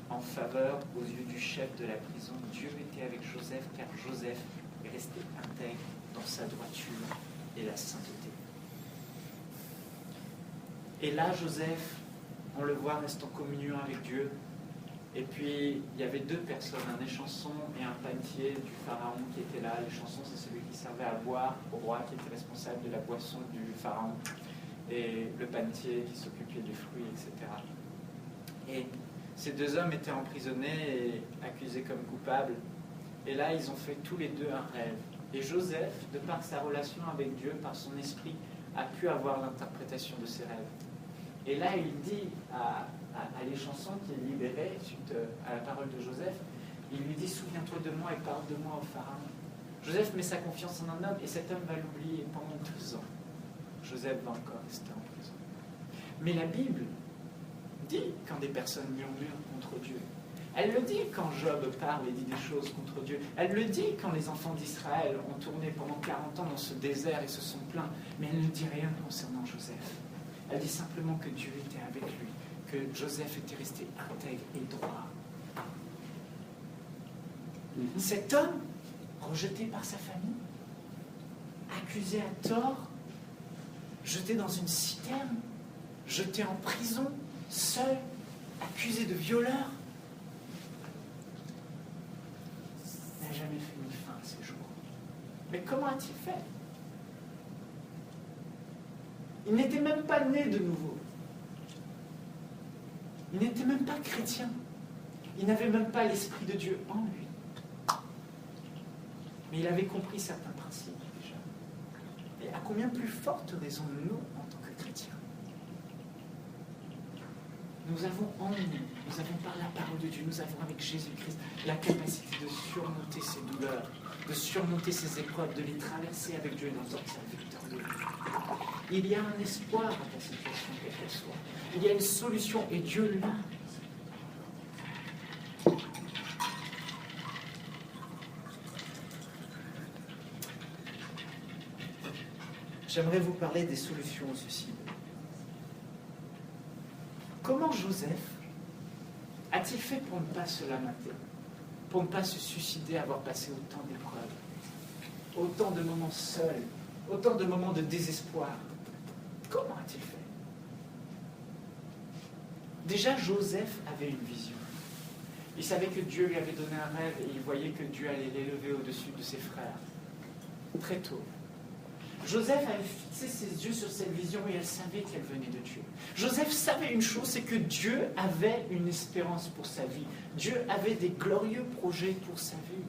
en faveur aux yeux du chef de la prison. Dieu était avec Joseph car Joseph est resté intègre dans sa droiture et la sainteté. » Et là, Joseph, on le voit, reste en communion avec Dieu. Et puis, il y avait deux personnes, un échanson et un panetier du pharaon qui étaient là. L'échanson, c'est celui qui servait à boire au roi, qui était responsable de la boisson du pharaon. Et le panetier qui s'occupait du fruit, etc. Et ces deux hommes étaient emprisonnés et accusés comme coupables. Et là, ils ont fait tous les deux un rêve. Et Joseph, de par sa relation avec Dieu, par son esprit, a pu avoir l'interprétation de ses rêves. Et là, il dit à l'échanson qui est libéré suite à la parole de Joseph, il lui dit « Souviens-toi de moi et parle de moi au pharaon ». Joseph met sa confiance en un homme et cet homme va l'oublier pendant 2 ans. Joseph va encore rester en prison. Mais la Bible dit quand des personnes murmurent contre Dieu. Elle le dit quand Job parle et dit des choses contre Dieu. Elle le dit quand les enfants d'Israël ont tourné pendant 40 ans dans ce désert et se sont plaints. Mais elle ne dit rien concernant Joseph. Elle dit simplement que Dieu était avec lui, que Joseph était resté intègre et droit. Cet homme, rejeté par sa famille, accusé à tort, jeté dans une citerne, jeté en prison, seul, accusé de violeur, n'a jamais fait une fin à ses jours. Mais comment a-t-il fait? Il n'était même pas né de nouveau. Il n'était même pas chrétien. Il n'avait même pas l'Esprit de Dieu en lui. Mais il avait compris certains principes déjà. Et à combien plus forte raison nous, en tant que chrétiens? Nous avons en nous avons par la parole de Dieu, nous avons avec Jésus-Christ la capacité de surmonter ces douleurs, de surmonter ces épreuves, de les traverser avec Dieu et d'en sortir victorieux. Il y a un espoir dans ta situation, quelle qu'elle soit. Il y a une solution et Dieu l'a. J'aimerais vous parler des solutions au suicide. Comment Joseph a-t-il fait pour ne pas se lamenter, pour ne pas se suicider, avoir passé autant d'épreuves, autant de moments seuls, autant de moments de désespoir. Comment a-t-il fait? Déjà, Joseph avait une vision. Il savait que Dieu lui avait donné un rêve et il voyait que Dieu allait l'élever au-dessus de ses frères. Très tôt. Joseph avait fixé ses yeux sur cette vision et elle savait qu'elle venait de Dieu. Joseph savait une chose, c'est que Dieu avait une espérance pour sa vie. Dieu avait des glorieux projets pour sa vie.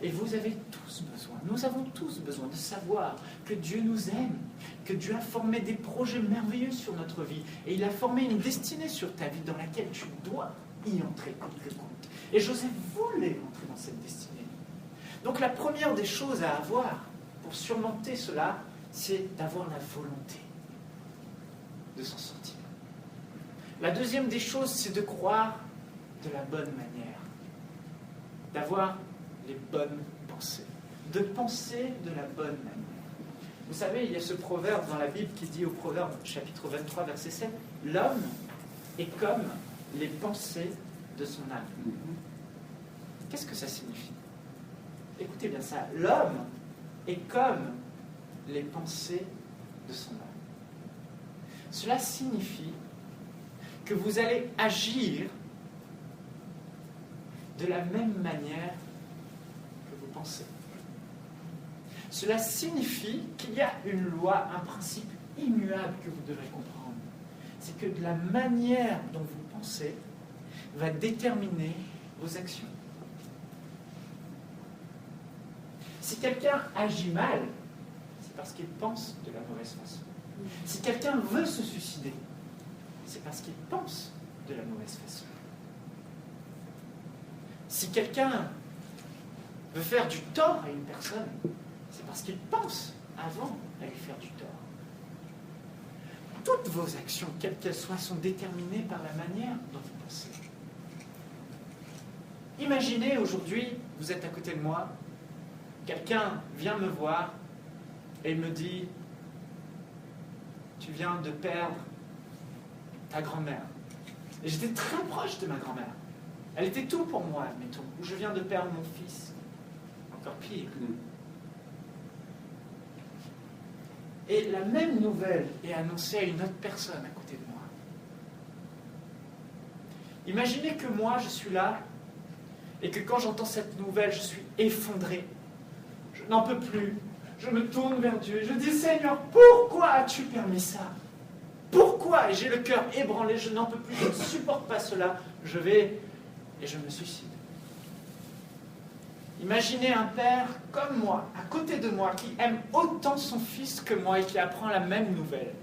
Et vous avez tous besoin, nous avons tous besoin de savoir que Dieu nous aime, que Dieu a formé des projets merveilleux sur notre vie et il a formé une destinée sur ta vie dans laquelle tu dois y entrer coûte que coûte. Et Joseph voulait entrer dans cette destinée. Donc la première des choses à avoir pour surmonter cela, c'est d'avoir la volonté de s'en sortir. La deuxième des choses, c'est de croire de la bonne manière, d'avoir les bonnes pensées, de penser de la bonne manière. Vous savez, il y a ce proverbe dans la Bible qui dit au Proverbe, chapitre 23, verset 7, « L'homme est comme les pensées de son âme. » Qu'est-ce que ça signifie? Écoutez bien ça. L'homme est comme les pensées de son âme. Cela signifie que vous allez agir de la même manière que vous pensez. Cela signifie qu'il y a une loi, un principe immuable que vous devez comprendre. C'est que de la manière dont vous pensez va déterminer vos actions. Si quelqu'un agit mal, c'est parce qu'il pense de la mauvaise façon. Si quelqu'un veut se suicider, c'est parce qu'il pense de la mauvaise façon. Si quelqu'un veut faire du tort à une personne, c'est parce qu'il pense avant à lui faire du tort. Toutes vos actions, quelles qu'elles soient, sont déterminées par la manière dont vous pensez. Imaginez aujourd'hui, vous êtes à côté de moi, quelqu'un vient me voir et me dit « Tu viens de perdre ta grand-mère. » Et j'étais très proche de ma grand-mère. Elle était tout pour moi, admettons. Ou je viens de perdre mon fils. Encore pire. Et la même nouvelle est annoncée à une autre personne à côté de moi. Imaginez que moi, je suis là, et que quand j'entends cette nouvelle, je suis effondré. Je n'en peux plus. Je me tourne vers Dieu et je dis « Seigneur, pourquoi as-tu permis ça? Pourquoi ?» Et j'ai le cœur ébranlé, je n'en peux plus, je ne supporte pas cela. Je vais et je me suicide. Imaginez un père comme moi, à côté de moi, qui aime autant son fils que moi et qui apprend la même nouvelle.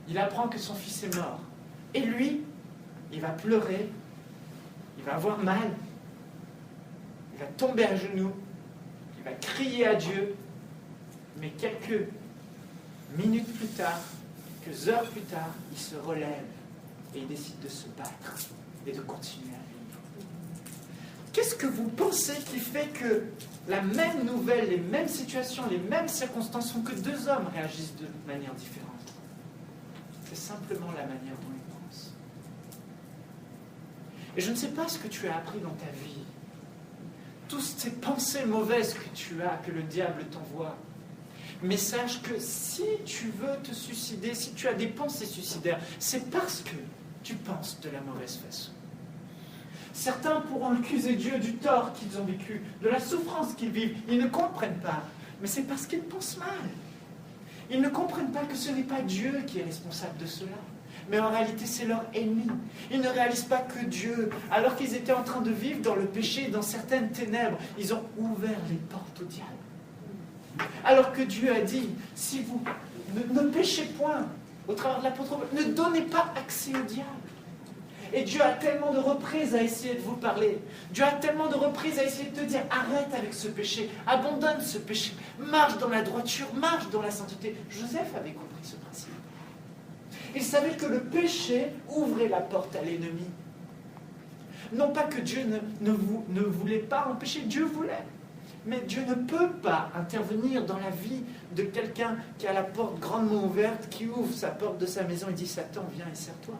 Il apprend que son fils est mort. Et lui, il va pleurer, il va avoir mal, il va tomber à genoux, il va crier à Dieu, mais quelques minutes plus tard, quelques heures plus tard, il se relève et il décide de se battre et de continuer à vivre. Qu'est-ce que vous pensez qui fait que la même nouvelle, les mêmes situations, les mêmes circonstances font que deux hommes réagissent de manière différente? C'est simplement la manière dont ils pensent. Et je ne sais pas ce que tu as appris dans ta vie, toutes ces pensées mauvaises que tu as, que le diable t'envoie. Mais sache que si tu veux te suicider, si tu as des pensées suicidaires, c'est parce que tu penses de la mauvaise façon. Certains pourront accuser Dieu du tort qu'ils ont vécu, de la souffrance qu'ils vivent. Ils ne comprennent pas, mais c'est parce qu'ils pensent mal. Ils ne comprennent pas que ce n'est pas Dieu qui est responsable de cela, mais en réalité c'est leur ennemi. Ils ne réalisent pas que Dieu, alors qu'ils étaient en train de vivre dans le péché, dans certaines ténèbres, ils ont ouvert les portes au diable. Alors que Dieu a dit, si vous ne péchez point, au travers de l'apôtre, ne donnez pas accès au diable. Et Dieu a tellement de reprises à essayer de vous parler. Dieu a tellement de reprises à essayer de te dire, arrête avec ce péché, abandonne ce péché, marche dans la droiture, marche dans la sainteté. Joseph avait compris ce principe. Il savait que le péché ouvrait la porte à l'ennemi. Non pas que Dieu ne voulait pas empêcher, Dieu voulait. Mais Dieu ne peut pas intervenir dans la vie de quelqu'un qui a la porte grandement ouverte, qui ouvre sa porte de sa maison et dit « Satan, viens et sers-toi ».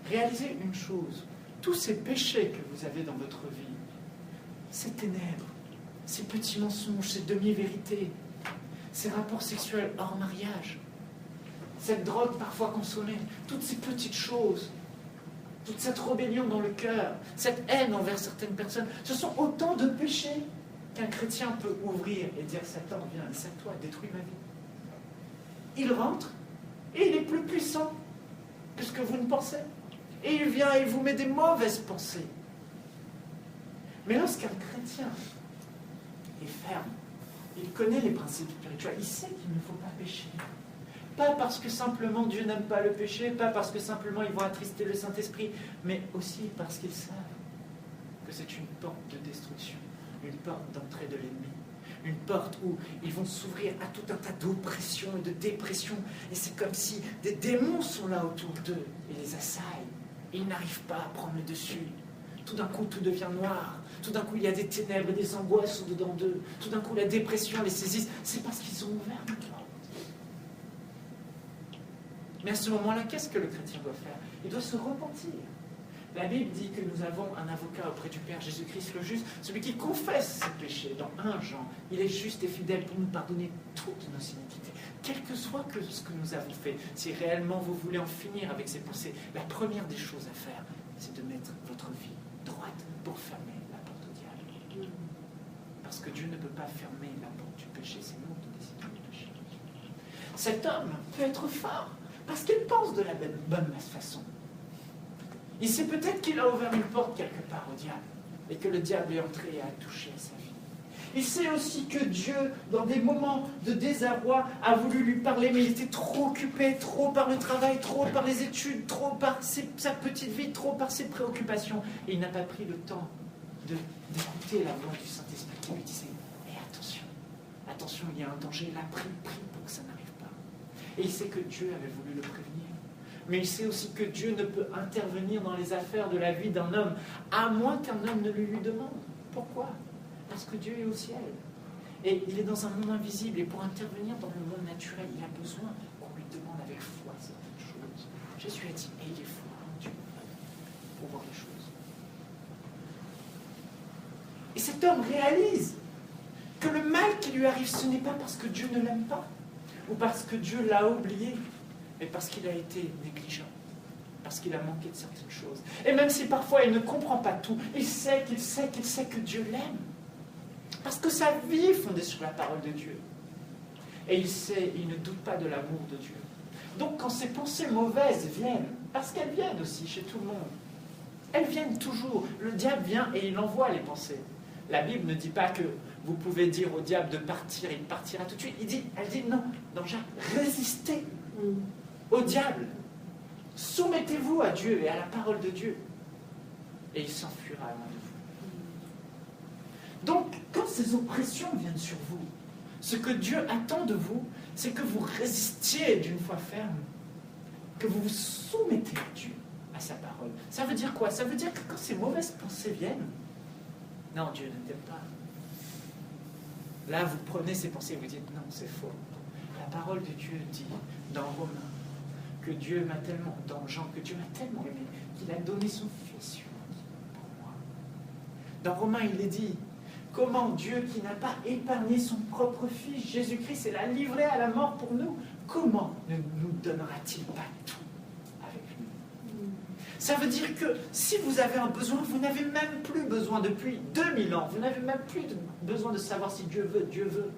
Réalisez une chose, tous ces péchés que vous avez dans votre vie ces ténèbres, ces petits mensonges, ces demi-vérités, ces rapports sexuels hors mariage, cette drogue parfois consommée, toutes ces petites choses, toute cette rébellion dans le cœur, cette haine envers certaines personnes, ce sont autant de péchés qu'un chrétien peut ouvrir et dire « Satan, viens, assieds-toi, détruis ma vie ». Il rentre et il est plus puissant que ce que vous ne pensez. Et il vient et il vous met des mauvaises pensées. Mais lorsqu'un chrétien est ferme, il connaît les principes spirituels, il sait qu'il ne faut pas pécher. Pas parce que simplement Dieu n'aime pas le péché, pas parce que simplement ils vont attrister le Saint-Esprit, mais aussi parce qu'ils savent que c'est une porte de destruction, une porte d'entrée de l'ennemi, une porte où ils vont s'ouvrir à tout un tas d'oppressions et de dépressions, et c'est comme si des démons sont là autour d'eux et les assaillent, et ils n'arrivent pas à prendre le dessus. Tout d'un coup, tout devient noir. Tout d'un coup, il y a des ténèbres, des angoisses au-dedans d'eux. Tout d'un coup, la dépression les saisisse. C'est parce qu'ils ont ouvert une porte. Mais à ce moment-là, qu'est-ce que le chrétien doit faire? Il doit se repentir. La Bible dit que nous avons un avocat auprès du Père, Jésus-Christ le juste, celui qui confesse ses péchés. Dans 1 Jean, il est juste et fidèle pour nous pardonner toutes nos iniquités. Quel que soit ce que nous avons fait, si réellement vous voulez en finir avec ces pensées, la première des choses à faire, c'est de mettre votre vie droite pour fermer la porte au diable. Parce que Dieu ne peut pas fermer la porte du péché, c'est nous qui décidons du péché. Cet homme peut être fort parce qu'il pense de la bonne façon. Il sait peut-être qu'il a ouvert une porte quelque part au diable et que le diable est entré et a touché à sa vie. Il sait aussi que Dieu, dans des moments de désarroi, a voulu lui parler, mais il était trop occupé, trop par le travail, trop par les études, trop par sa petite vie, trop par ses préoccupations. Et il n'a pas pris le temps d'écouter la voix du Saint-Esprit qui lui disait « Mais attention, attention, il y a un danger là, prie pour que ça n'arrive pas. » Et il sait que Dieu avait voulu le prévenir. Mais il sait aussi que Dieu ne peut intervenir dans les affaires de la vie d'un homme, à moins qu'un homme ne le lui demande. Pourquoi ? Parce que Dieu est au ciel. Et il est dans un monde invisible. Et pour intervenir dans le monde naturel, il a besoin qu'on lui demande avec foi certaines choses. Jésus a dit, ayez foi en Dieu pour voir les choses. Et cet homme réalise que le mal qui lui arrive, ce n'est pas parce que Dieu ne l'aime pas, ou parce que Dieu l'a oublié, mais parce qu'il a été négligent, parce qu'il a manqué de certaines choses. Et même si parfois il ne comprend pas tout, il sait que Dieu l'aime. Parce que sa vie est fondée sur la parole de Dieu. Et il ne doute pas de l'amour de Dieu. Donc quand ces pensées mauvaises viennent, parce qu'elles viennent aussi chez tout le monde, elles viennent toujours. Le diable vient et il envoie les pensées. La Bible ne dit pas que vous pouvez dire au diable de partir, il partira tout de suite. Elle dit non, dans Jacques, résistez au diable. Soumettez-vous à Dieu et à la parole de Dieu. Et il s'enfuira loin de vous. Donc, quand ces oppressions viennent sur vous, ce que Dieu attend de vous, c'est que vous résistiez d'une foi ferme, que vous vous soumettez à Dieu, à sa parole. Ça veut dire quoi? Ça veut dire que quand ces mauvaises pensées viennent, non, Dieu ne t'aime pas. Là, vous prenez ces pensées et vous dites, non, c'est faux. La parole de Dieu dit, dans Romains, que Dieu m'a tellement, dans Jean, que Dieu m'a tellement aimé, qu'il a donné son Fils unique pour moi. Dans Romains, il est dit, comment Dieu, qui n'a pas épargné son propre Fils, Jésus-Christ, et l'a livré à la mort pour nous, comment ne nous donnera-t-il pas tout avec lui? Ça veut dire que si vous avez un besoin, vous n'avez même plus besoin depuis 2000 ans, vous n'avez même plus besoin de savoir si Dieu veut, Dieu veut.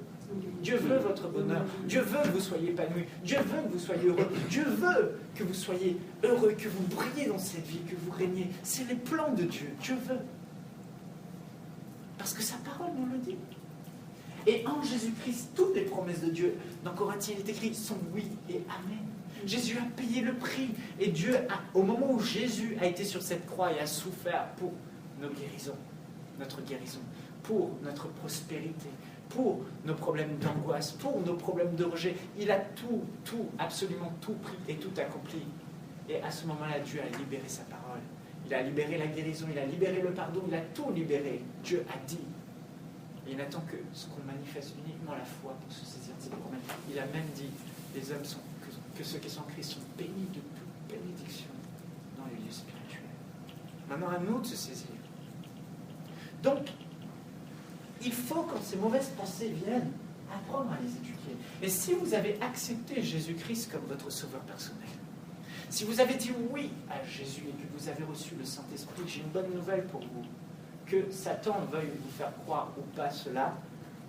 Dieu veut votre bonheur, Dieu veut que vous soyez épanoui, Dieu veut que vous soyez heureux, Dieu veut que vous soyez heureux, que vous brillez dans cette vie, que vous régnez. C'est les plans de Dieu, Dieu veut. Parce que sa parole nous le dit. Et en Jésus-Christ, toutes les promesses de Dieu, dans Corinthiens, il est écrit, sont oui et amen. Jésus a payé le prix. Et Dieu, au moment où Jésus a été sur cette croix et a souffert pour nos guérisons, notre guérison, pour notre prospérité, pour nos problèmes d'angoisse, pour nos problèmes de rejet, il a tout, absolument tout pris et tout accompli. Et à ce moment-là, Dieu a libéré sa parole. Il a libéré la guérison, il a libéré le pardon, il a tout libéré. Dieu a dit. Et il n'attend que ce qu'on manifeste uniquement la foi pour se saisir de cette promesse. Il a même dit, les hommes sont, que ceux qui sont en Christ sont bénis de toute bénédiction dans les lieux spirituels. Maintenant, à nous de se saisir. Donc, il faut, quand ces mauvaises pensées viennent, apprendre à les étudier. Et si vous avez accepté Jésus-Christ comme votre sauveur personnel, si vous avez dit oui à Jésus et que vous avez reçu le Saint-Esprit, j'ai une bonne nouvelle pour vous. Que Satan veuille vous faire croire ou pas cela,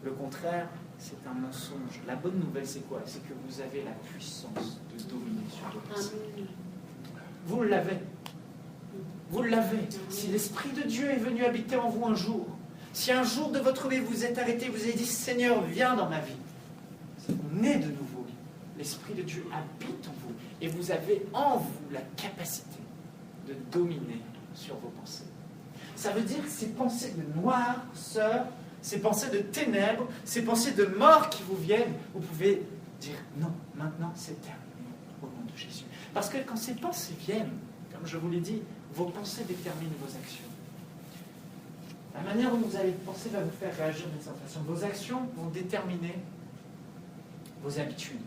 le contraire, c'est un mensonge. La bonne nouvelle, c'est quoi? C'est que vous avez la puissance de dominer sur vos pensées. Vous l'avez. Vous l'avez. Si l'Esprit de Dieu est venu habiter en vous un jour, si un jour de votre vie vous êtes arrêté, vous avez dit, Seigneur, viens dans ma vie, c'est vous né de nouveau. L'Esprit de Dieu habite en vous et vous avez en vous la capacité de dominer sur vos pensées. Ça veut dire que ces pensées de noirceur, ces pensées de ténèbres, ces pensées de mort qui vous viennent, vous pouvez dire non, maintenant c'est terminé au nom de Jésus. Parce que quand ces pensées viennent, comme je vous l'ai dit, vos pensées déterminent vos actions. La manière dont vous allez penser va vous faire réagir d'une certaine façon. Vos actions vont déterminer vos habitudes,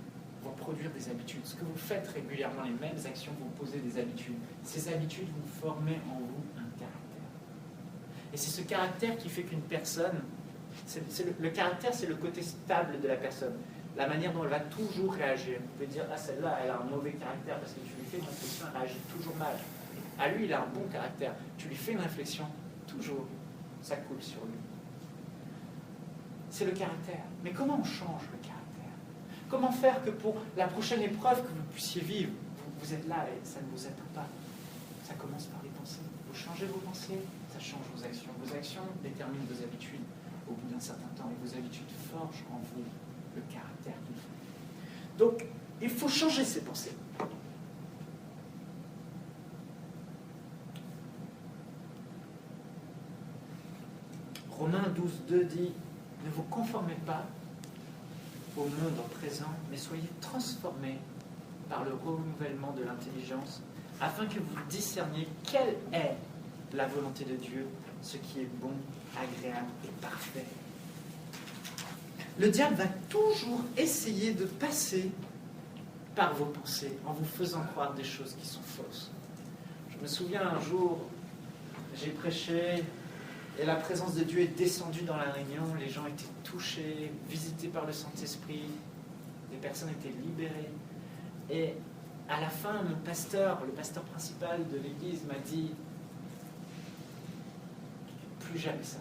vont produire des habitudes. Ce que vous faites régulièrement, les mêmes actions, vont poser des habitudes. Ces habitudes vont former en vous un caractère. Et c'est ce caractère qui fait qu'une personne, le caractère, c'est le côté stable de la personne. La manière dont elle va toujours réagir. Vous pouvez dire, ah celle-là, elle a un mauvais caractère parce que tu lui fais une réflexion, elle réagit toujours mal. Ah lui, il a un bon caractère. Tu lui fais une réflexion, toujours, ça coule sur lui. C'est le caractère. Mais comment on change le caractère? Comment faire que pour la prochaine épreuve que vous puissiez vivre, vous êtes là et ça ne vous atteint pas? Ça commence par les pensées. Vous changez vos pensées, ça change vos actions. Vos actions déterminent vos habitudes au bout d'un certain temps et vos habitudes forgent en vous le caractère qu'il faut. Donc, il faut changer ses pensées. Romains 12,2 dit « Ne vous conformez pas au monde présent, mais soyez transformés par le renouvellement de l'intelligence, afin que vous discerniez quelle est la volonté de Dieu, ce qui est bon, agréable et parfait. » Le diable va toujours essayer de passer par vos pensées, en vous faisant croire des choses qui sont fausses. Je me souviens un jour, j'ai prêché, et la présence de Dieu est descendue dans la réunion, les gens étaient touchés, visités par le Saint-Esprit, les personnes étaient libérées. Et à la fin, mon pasteur, le pasteur principal de l'église m'a dit « Plus jamais ça. »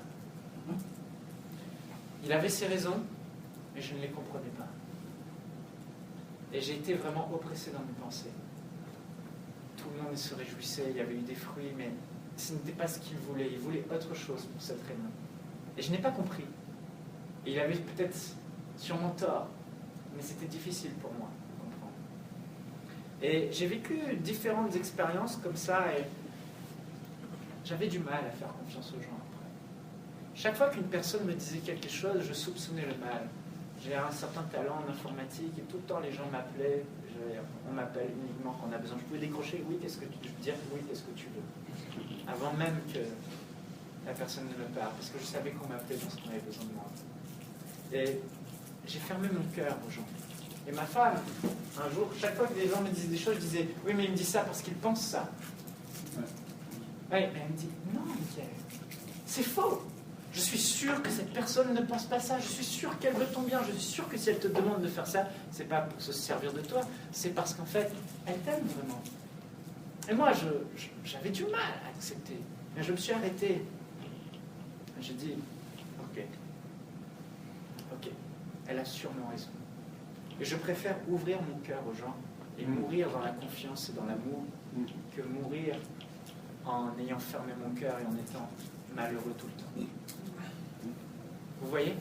Il avait ses raisons, mais je ne les comprenais pas. Et j'ai été vraiment oppressé dans mes pensées. Tout le monde se réjouissait, il y avait eu des fruits, mais ce n'était pas ce qu'il voulait. Il voulait autre chose pour cette réunion. Et je n'ai pas compris. Et il avait peut-être sûrement tort, mais c'était difficile pour moi de comprendre. Et j'ai vécu différentes expériences comme ça, et j'avais du mal à faire confiance aux gens après. Chaque fois qu'une personne me disait quelque chose, je soupçonnais le mal. J'ai un certain talent en informatique, et tout le temps les gens m'appelaient. On m'appelle uniquement quand on a besoin. Je pouvais décrocher, oui, qu'est-ce que tu veux dire, oui, qu'est-ce que tu veux. Avant même que la personne ne me parle, parce que je savais qu'on m'appelait parce qu'on avait besoin de moi. Et j'ai fermé mon cœur aux gens. Et ma femme, un jour, chaque fois que les gens me disaient des choses, je disais, oui, mais il me dit ça parce qu'il pense ça. Oui, mais elle me dit, non, Michael, c'est faux. Je suis sûr que cette personne ne pense pas ça. Je suis sûr qu'elle veut ton bien. Je suis sûr que si elle te demande de faire ça, c'est pas pour se servir de toi, c'est parce qu'en fait, elle t'aime vraiment. Et moi, j'avais du mal à accepter. Mais je me suis arrêté. J'ai dit, ok, elle a sûrement raison. Et je préfère ouvrir mon cœur aux gens et mourir dans la confiance et dans l'amour que mourir en ayant fermé mon cœur et en étant malheureux tout le temps. Vous voyez?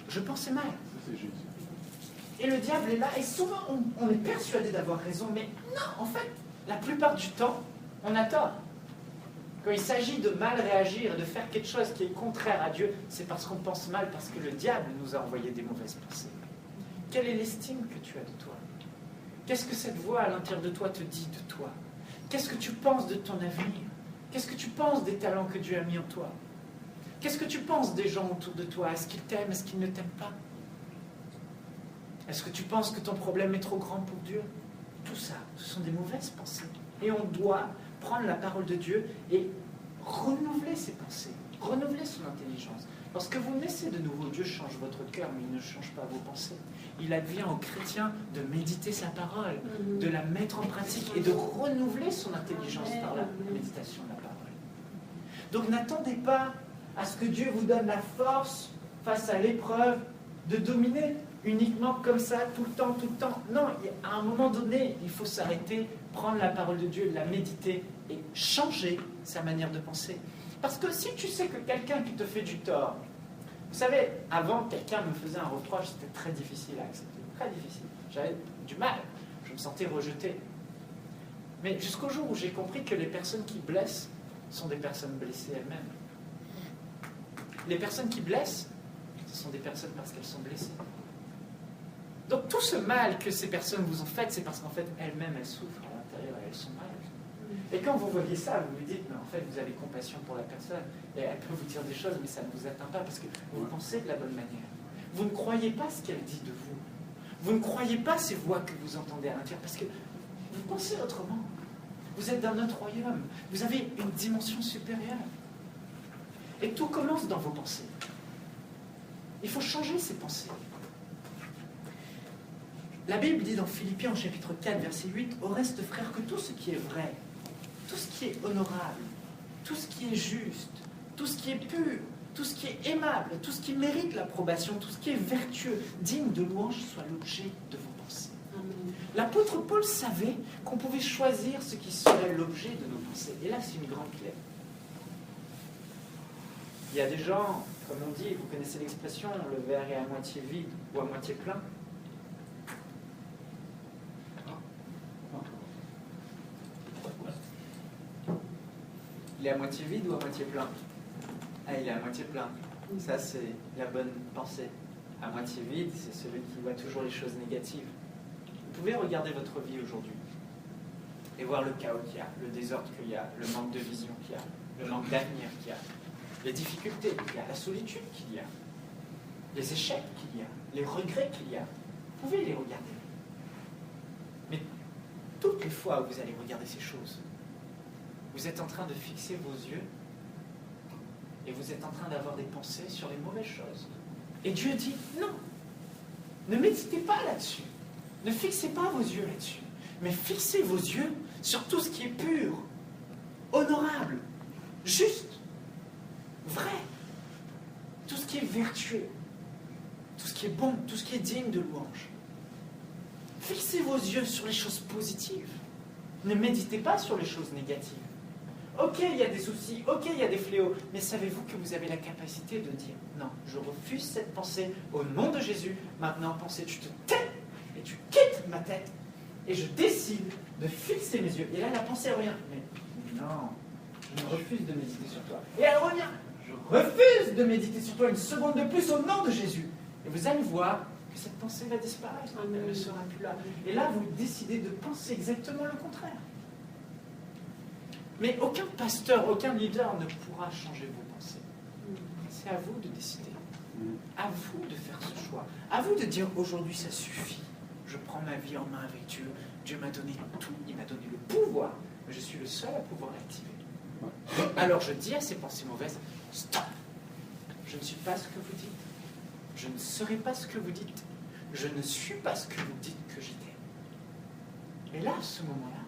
Je pensais mal. Et le diable est là, et souvent on est persuadé d'avoir raison, mais non, en fait, la plupart du temps, on a tort. Quand il s'agit de mal réagir et de faire quelque chose qui est contraire à Dieu, c'est parce qu'on pense mal, parce que le diable nous a envoyé des mauvaises pensées. Quelle est l'estime que tu as de toi? Qu'est-ce que cette voix à l'intérieur de toi te dit de toi? Qu'est-ce que tu penses de ton avenir? Qu'est-ce que tu penses des talents que Dieu a mis en toi? Qu'est-ce que tu penses des gens autour de toi? Est-ce qu'ils t'aiment? Est-ce qu'ils ne t'aiment pas? Est-ce que tu penses que ton problème est trop grand pour Dieu? Tout ça, ce sont des mauvaises pensées. Et on doit prendre la parole de Dieu et renouveler ses pensées, renouveler son intelligence. Lorsque vous naissez de nouveau, Dieu change votre cœur, mais il ne change pas vos pensées. Il advient aux chrétiens de méditer sa parole, de la mettre en pratique et de renouveler son intelligence par la méditation de la parole. Donc n'attendez pas à ce que Dieu vous donne la force face à l'épreuve de dominer uniquement comme ça, tout le temps, tout le temps. Non, à un moment donné, il faut s'arrêter, prendre la parole de Dieu, la méditer et changer sa manière de penser. Parce que si tu sais que quelqu'un qui te fait du tort, vous savez, avant, quelqu'un me faisait un reproche, c'était très difficile à accepter, très difficile. J'avais du mal, je me sentais rejeté. Mais jusqu'au jour où j'ai compris que les personnes qui blessent sont des personnes blessées elles-mêmes. Les personnes qui blessent, ce sont des personnes parce qu'elles sont blessées. Donc tout ce mal que ces personnes vous ont fait, c'est parce qu'en fait, elles-mêmes, elles souffrent à l'intérieur et elles sont mal. Et quand vous voyez ça, vous vous dites, mais en fait, vous avez compassion pour la personne, et elle peut vous dire des choses, mais ça ne vous atteint pas, parce que vous pensez de la bonne manière. Vous ne croyez pas ce qu'elle dit de vous. Vous ne croyez pas ces voix que vous entendez à l'intérieur, parce que vous pensez autrement. Vous êtes d'un autre royaume. Vous avez une dimension supérieure. Et tout commence dans vos pensées. Il faut changer ces pensées. La Bible dit dans Philippiens, au chapitre 4, verset 8, « Au reste, frères, que tout ce qui est vrai, tout ce qui est honorable, tout ce qui est juste, tout ce qui est pur, tout ce qui est aimable, tout ce qui mérite l'approbation, tout ce qui est vertueux, digne de louange, soit l'objet de vos pensées. » L'apôtre Paul savait qu'on pouvait choisir ce qui serait l'objet de nos pensées. Et là, c'est une grande clé. Il y a des gens, comme on dit, vous connaissez l'expression, le verre est à moitié vide ou à moitié plein. Il est à moitié vide ou à moitié plein? Ah, il est à moitié plein. Ça, c'est la bonne pensée. À moitié vide, c'est celui qui voit toujours les choses négatives. Vous pouvez regarder votre vie aujourd'hui et voir le chaos qu'il y a, le désordre qu'il y a, le manque de vision qu'il y a, le manque d'avenir qu'il y a, les difficultés qu'il y a, la solitude qu'il y a, les échecs qu'il y a, les regrets qu'il y a. Vous pouvez les regarder. Mais toutes les fois où vous allez regarder ces choses, vous êtes en train de fixer vos yeux et vous êtes en train d'avoir des pensées sur les mauvaises choses. Et Dieu dit non, ne méditez pas là-dessus, ne fixez pas vos yeux là-dessus, mais fixez vos yeux sur tout ce qui est pur, honorable, juste, vrai, tout ce qui est vertueux, tout ce qui est bon, tout ce qui est digne de louange. Fixez vos yeux sur les choses positives, ne méditez pas sur les choses négatives. Ok, il y a des soucis, ok, il y a des fléaux, mais savez-vous que vous avez la capacité de dire non, je refuse cette pensée au nom de Jésus. Maintenant, pensée, tu te tais et tu quittes ma tête et je décide de fixer mes yeux. Et là, la pensée revient. Mais non, je refuse de méditer sur toi. Et elle revient. Je refuse de méditer sur toi une seconde de plus au nom de Jésus. Et vous allez voir que cette pensée va disparaître. Elle ne sera plus là. Et là, vous décidez de penser exactement le contraire. Mais aucun pasteur, aucun leader ne pourra changer vos pensées. C'est à vous de décider. À vous de faire ce choix. À vous de dire aujourd'hui ça suffit. Je prends ma vie en main avec Dieu. Dieu m'a donné tout. Il m'a donné le pouvoir. Mais je suis le seul à pouvoir l'activer. Alors je dis à ces pensées mauvaises, stop. Je ne suis pas ce que vous dites. Je ne serai pas ce que vous dites. Je ne suis pas ce que vous dites que j'étais. Et là, à ce moment-là,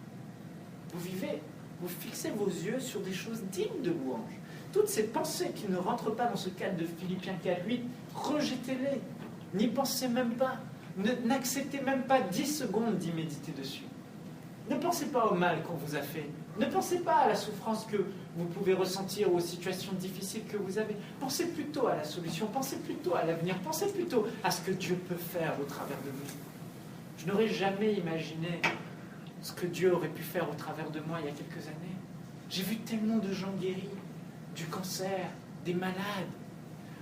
vous vivez. Vous fixez vos yeux sur des choses dignes de louange. Toutes ces pensées qui ne rentrent pas dans ce cadre de Philippiens 4.8, rejetez-les. N'y pensez même pas. N'acceptez même pas 10 secondes d'y méditer dessus. Ne pensez pas au mal qu'on vous a fait. Ne pensez pas à la souffrance que vous pouvez ressentir ou aux situations difficiles que vous avez. Pensez plutôt à la solution. Pensez plutôt à l'avenir. Pensez plutôt à ce que Dieu peut faire au travers de vous. Je n'aurais jamais imaginé ce que Dieu aurait pu faire au travers de moi il y a quelques années. J'ai vu tellement de gens guéris, du cancer, des malades.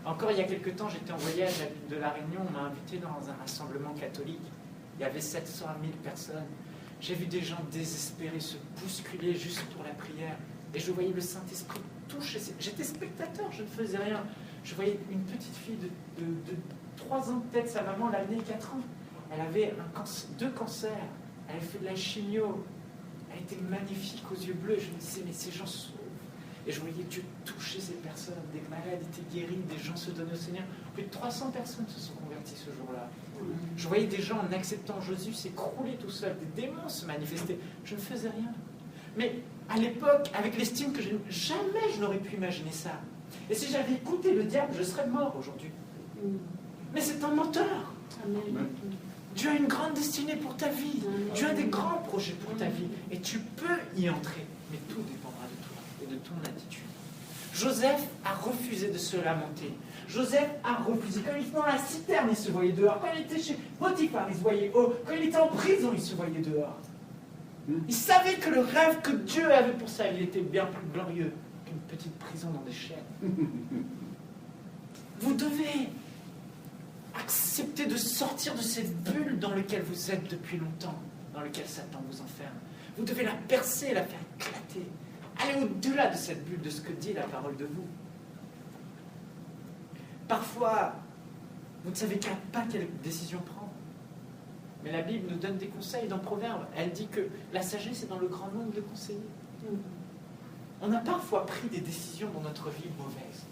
Encore il y a quelques temps, j'étais en voyage de La Réunion, on m'a invité dans un rassemblement catholique. Il y avait 700 000 personnes. J'ai vu des gens désespérés se bousculer juste pour la prière. Et je voyais le Saint-Esprit toucher. J'étais spectateur, je ne faisais rien. Je voyais une petite fille de 3 ans peut-être, sa maman l'avait née 4 ans. Elle avait 2 cancers. Elle avait fait de la chimio. Elle était magnifique aux yeux bleus. Je me disais, mais ces gens sauvent. Et je voyais Dieu toucher ces personnes, des malades étaient guéris, des gens se donnaient au Seigneur. Plus de 300 personnes se sont converties ce jour-là. Je voyais des gens en acceptant Jésus s'écrouler tout seul, des démons se manifester. Je ne faisais rien. Mais à l'époque, avec l'estime que j'ai, jamais je n'aurais pu imaginer ça. Et si j'avais écouté le diable, je serais mort aujourd'hui. Mais c'est un menteur. Amen. Dieu a une grande destinée pour ta vie. Dieu a des grands projets pour ta vie. Et tu peux y entrer. Mais tout dépendra de toi et de ton attitude. Joseph a refusé de se lamenter. Joseph a refusé. Quand il était dans la citerne, il se voyait dehors. Quand il était chez Potiphar, il se voyait haut. Quand il était en prison, il se voyait dehors. Il savait que le rêve que Dieu avait pour sa vie était bien plus glorieux qu'une petite prison dans des chaînes. Vous devez accepter de sortir de cette bulle dans laquelle vous êtes depuis longtemps, dans laquelle Satan vous enferme. Vous devez la percer, la faire éclater. Allez au-delà de cette bulle, de ce que dit la parole de vous. Parfois, vous ne savez pas quelle décision prendre. Mais la Bible nous donne des conseils dans Proverbes. Elle dit que la sagesse est dans le grand nombre de conseillers. On a parfois pris des décisions dans notre vie mauvaises.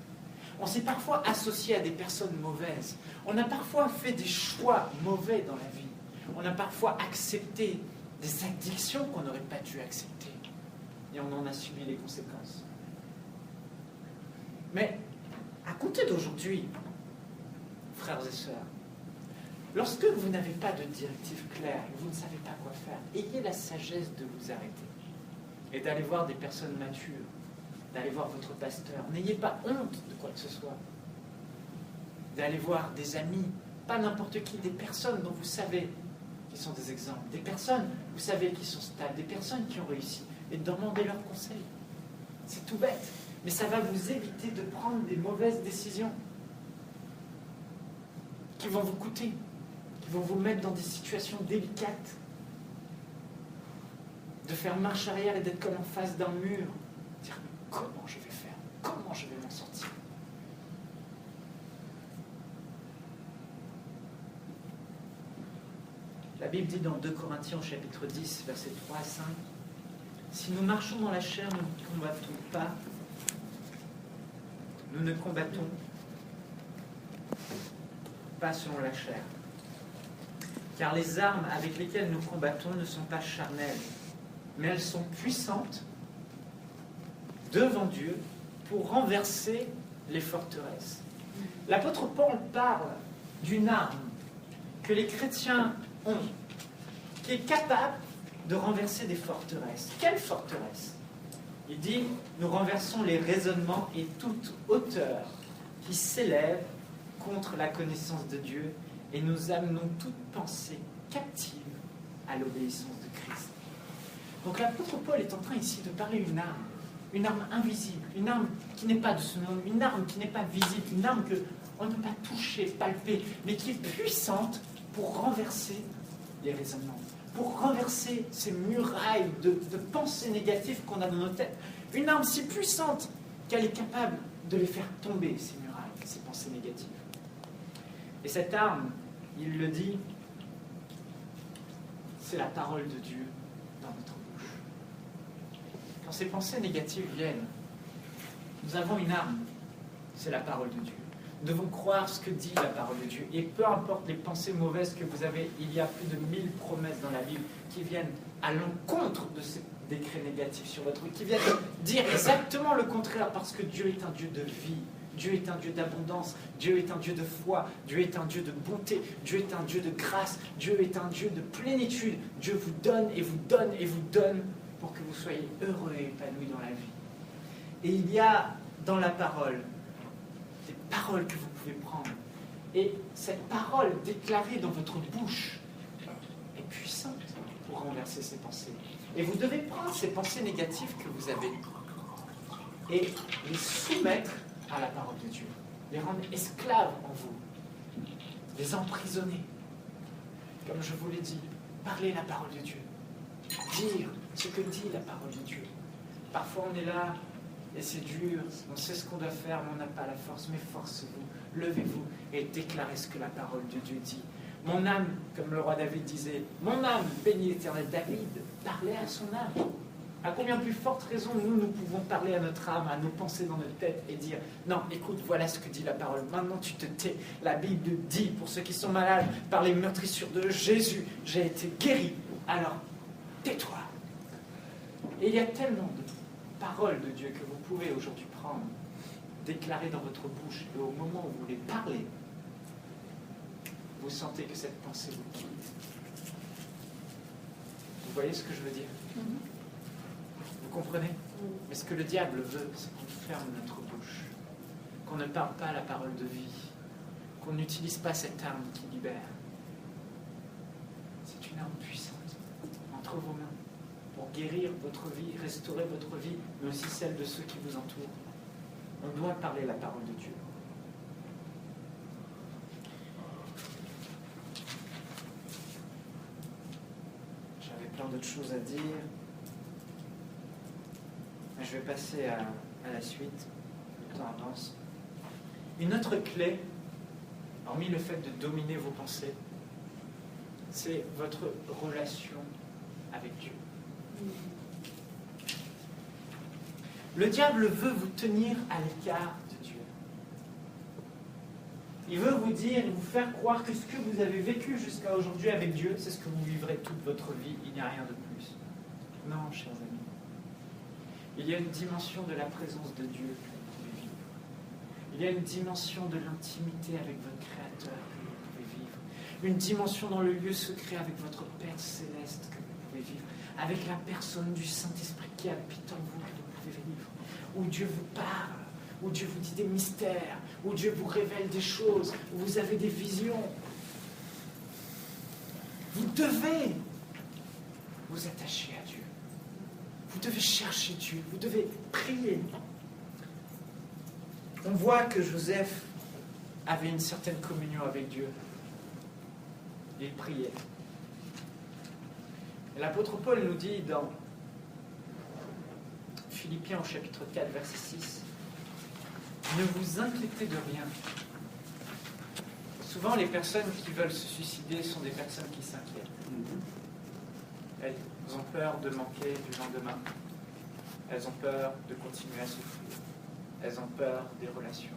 On s'est parfois associé à des personnes mauvaises. On a parfois fait des choix mauvais dans la vie. On a parfois accepté des addictions qu'on n'aurait pas dû accepter. Et on en a subi les conséquences. Mais à compter d'aujourd'hui, frères et sœurs, lorsque vous n'avez pas de directive claire et vous ne savez pas quoi faire, ayez la sagesse de vous arrêter et d'aller voir des personnes matures, d'aller voir votre pasteur. N'ayez pas honte de quoi que ce soit. D'aller voir des amis, pas n'importe qui, des personnes dont vous savez qui sont des exemples, des personnes, vous savez, qui sont stables, des personnes qui ont réussi, et de demander leurs conseils. C'est tout bête, mais ça va vous éviter de prendre des mauvaises décisions qui vont vous coûter, qui vont vous mettre dans des situations délicates, de faire marche arrière et d'être comme en face d'un mur, dire mais comment je vais faire, comment je vais m'en sortir. La Bible dit dans 2 Corinthiens au chapitre 10, versets 3 à 5, « Si nous marchons dans la chair, nous ne combattons pas, nous ne combattons pas selon la chair. Car les armes avec lesquelles nous combattons ne sont pas charnelles, mais elles sont puissantes devant Dieu pour renverser les forteresses. » L'apôtre Paul parle d'une arme que les chrétiens ont, qui est capable de renverser des forteresses. Quelle forteresse? Il dit, nous renversons les raisonnements et toute hauteur qui s'élève contre la connaissance de Dieu et nous amenons toute pensée captive à l'obéissance de Christ. Donc l'apôtre Paul est en train ici de parler une arme invisible, une arme qui n'est pas de ce monde, une arme qui n'est pas visible, une arme qu'on ne peut pas toucher, palper, mais qui est puissante pour renverser les raisonnements, pour renverser ces murailles de pensées négatives qu'on a dans nos têtes. Une arme si puissante qu'elle est capable de les faire tomber, ces murailles, ces pensées négatives. Et cette arme, il le dit, c'est la parole de Dieu dans notre bouche. Quand ces pensées négatives viennent, nous avons une arme, c'est la parole de Dieu. Nous devons croire ce que dit la parole de Dieu. Et peu importe les pensées mauvaises que vous avez, il y a plus de 1000 promesses dans la Bible qui viennent à l'encontre de ces décrets négatifs sur votre vie, qui viennent dire exactement le contraire, parce que Dieu est un Dieu de vie, Dieu est un Dieu d'abondance, Dieu est un Dieu de foi, Dieu est un Dieu de bonté, Dieu est un Dieu de grâce, Dieu est un Dieu de plénitude. Dieu vous donne et vous donne et vous donne pour que vous soyez heureux et épanouis dans la vie. Et il y a dans la parole des paroles que vous pouvez prendre. Et cette parole déclarée dans votre bouche est puissante pour renverser ces pensées. Et vous devez prendre ces pensées négatives que vous avez et les soumettre à la parole de Dieu. Les rendre esclaves en vous. Les emprisonner. Comme je vous l'ai dit, parlez la parole de Dieu. Dire ce que dit la parole de Dieu. Parfois on est là et c'est dur, on sait ce qu'on doit faire, mais on n'a pas la force. Mais forcez-vous, levez-vous et déclarez ce que la parole de Dieu dit. Mon âme, comme le roi David disait, mon âme bénit l'Éternel. David parlait à son âme. À combien plus forte raison nous pouvons parler à notre âme, à nos pensées dans notre tête et dire « Non, écoute, voilà ce que dit la parole. Maintenant, tu te tais. La Bible dit, pour ceux qui sont malades, par les meurtrissures de Jésus, j'ai été guéri. Alors, tais-toi. » Et il y a tellement de paroles de Dieu que vous pouvez aujourd'hui prendre, déclarer dans votre bouche, et au moment où vous les parlez, vous sentez que cette pensée vous quitte. Vous voyez ce que je veux dire? Vous comprenez? Mais ce que le diable veut, c'est qu'on ferme notre bouche, qu'on ne parle pas la parole de vie, qu'on n'utilise pas cette arme qui libère. C'est une arme puissante entre vos mains pour guérir votre vie, restaurer votre vie, mais aussi celle de ceux qui vous entourent. On doit parler la parole de Dieu. J'avais plein d'autres choses à dire. Je vais passer à la suite. Le temps avance. Une autre clé, hormis le fait de dominer vos pensées, c'est votre relation avec Dieu. Le diable veut vous tenir à l'écart de Dieu. Il veut vous dire et vous faire croire que ce que vous avez vécu jusqu'à aujourd'hui avec Dieu, c'est ce que vous vivrez toute votre vie. Il n'y a rien de plus. Non, chers amis. Il y a une dimension de la présence de Dieu que vous pouvez vivre. Il y a une dimension de l'intimité avec votre Créateur que vous pouvez vivre. Une dimension dans le lieu secret avec votre Père Céleste que vous pouvez vivre. Avec la personne du Saint-Esprit qui habite en vous que vous pouvez vivre. Où Dieu vous parle, où Dieu vous dit des mystères, où Dieu vous révèle des choses, où vous avez des visions. Vous devez vous attacher à Dieu. Vous devez chercher Dieu, vous devez prier. On voit que Joseph avait une certaine communion avec Dieu. Il priait. Et l'apôtre Paul nous dit dans Philippiens au chapitre 4, verset 6, « Ne vous inquiétez de rien. » Souvent, les personnes qui veulent se suicider sont des personnes qui s'inquiètent. Elles ont peur de manquer du lendemain. Elles ont peur de continuer à souffrir. Elles ont peur des relations.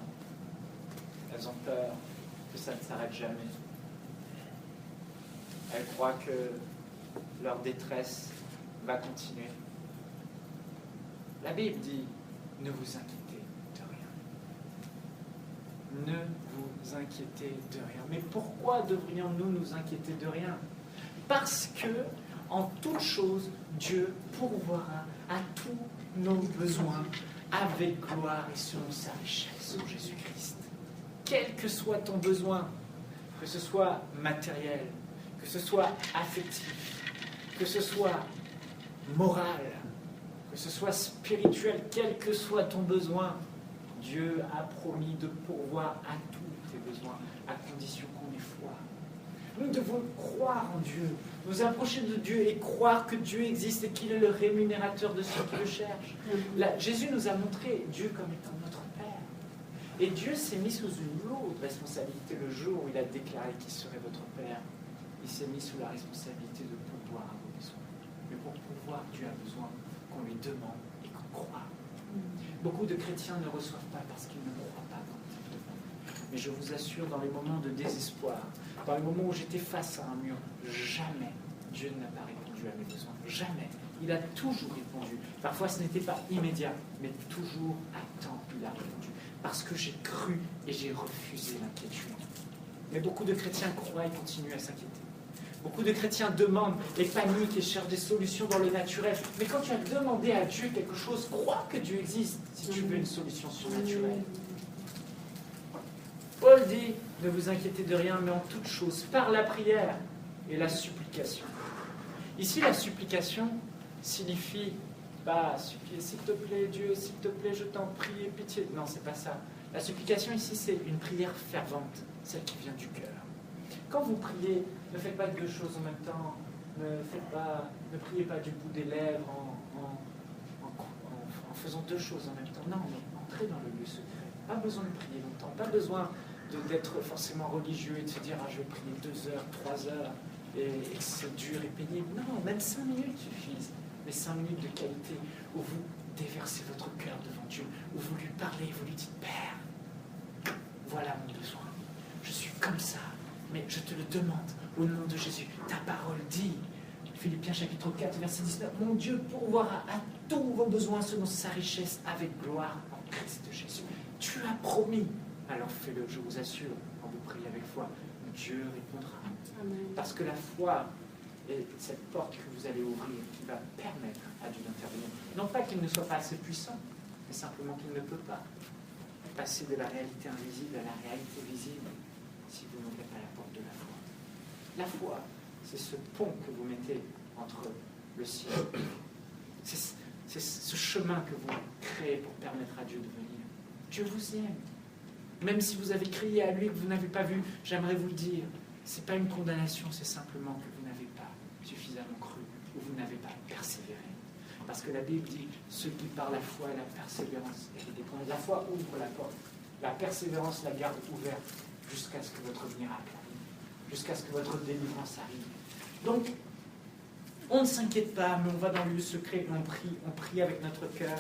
Elles ont peur que ça ne s'arrête jamais. Elles croient que leur détresse va continuer. La Bible dit, ne vous inquiétez de rien. Ne vous inquiétez de rien. Mais pourquoi devrions-nous nous inquiéter de rien? Parce que en toute chose, Dieu pourvoira à tous nos besoins avec gloire et selon sa richesse en Jésus-Christ. Quel que soit ton besoin, que ce soit matériel, que ce soit affectif, que ce soit moral, que ce soit spirituel, quel que soit ton besoin, Dieu a promis de pourvoir à tous tes besoins, à condition qu'on ait foi. Nous devons croire en Dieu, nous approcher de Dieu et croire que Dieu existe et qu'il est le rémunérateur de ceux qui le cherchent. Là, Jésus nous a montré Dieu comme étant notre Père. Et Dieu s'est mis sous une lourde responsabilité le jour où il a déclaré qu'il serait votre Père. Il s'est mis sous la responsabilité de pourvoir à vos besoins. Mais pour pouvoir, Dieu a besoin qu'on lui demande et qu'on croit. Beaucoup de chrétiens ne reçoivent pas parce qu'ils ne croient pas quand ils demandent. Mais je vous assure, dans les moments de désespoir, dans les moments où j'étais face à un mur, jamais Dieu n'a pas répondu à mes besoins. Jamais. Il a toujours répondu. Parfois, ce n'était pas immédiat, mais toujours à temps, il a répondu. Parce que j'ai cru et j'ai refusé l'inquiétude. Mais beaucoup de chrétiens croient et continuent à s'inquiéter. Beaucoup de chrétiens demandent et paniquent et cherchent des solutions dans le naturel. Mais quand tu as demandé à Dieu quelque chose, crois que Dieu existe si tu veux une solution surnaturelle. Paul dit, ne vous inquiétez de rien, mais en toute chose, par la prière et la supplication. Ici, la supplication signifie pas supplier, s'il te plaît Dieu, s'il te plaît, je t'en prie, pitié. Non, c'est pas ça. La supplication ici, c'est une prière fervente, celle qui vient du cœur. Quand vous priez, ne faites pas deux choses en même temps, ne priez pas du bout des lèvres en faisant deux choses en même temps. Non, mais entrez dans le lieu secret. Pas besoin de prier longtemps, pas besoin d'être forcément religieux et de se dire « Ah, je vais prier 2 heures, 3 heures, et que c'est dur et pénible. » Non, même 5 minutes suffisent. mais 5 minutes de qualité où vous déversez votre cœur devant Dieu, où vous lui parlez, vous lui dites, Père, voilà mon besoin. Je suis comme ça, mais je te le demande au nom de Jésus. Ta parole dit, Philippiens chapitre 4, verset 19, mon Dieu pourvoira à tous vos besoins selon sa richesse avec gloire en Christ Jésus. Tu as promis, alors fais-le, je vous assure, quand vous priez avec foi, Dieu répondra. Amen. Parce que la foi est cette porte que vous allez ouvrir qui va permettre à Dieu d'intervenir. Non pas qu'il ne soit pas assez puissant, mais simplement qu'il ne peut pas passer de la réalité invisible à la réalité visible si vous n'ouvrez pas la porte de la foi. La foi, c'est ce pont que vous mettez entre le ciel. C'est ce chemin que vous créez pour permettre à Dieu de venir. Dieu vous aime. Même si vous avez crié à lui que vous n'avez pas vu, j'aimerais vous le dire. Ce n'est pas une condamnation, c'est simplement que vous n'avez pas suffisamment cru ou vous n'avez pas persévéré. Parce que la Bible dit, ceux qui par la foi et la persévérance héritent. La foi ouvre la porte. La persévérance la garde ouverte jusqu'à ce que votre miracle arrive, jusqu'à ce que votre délivrance arrive. Donc, on ne s'inquiète pas, mais on va dans le lieu secret et on prie avec notre cœur,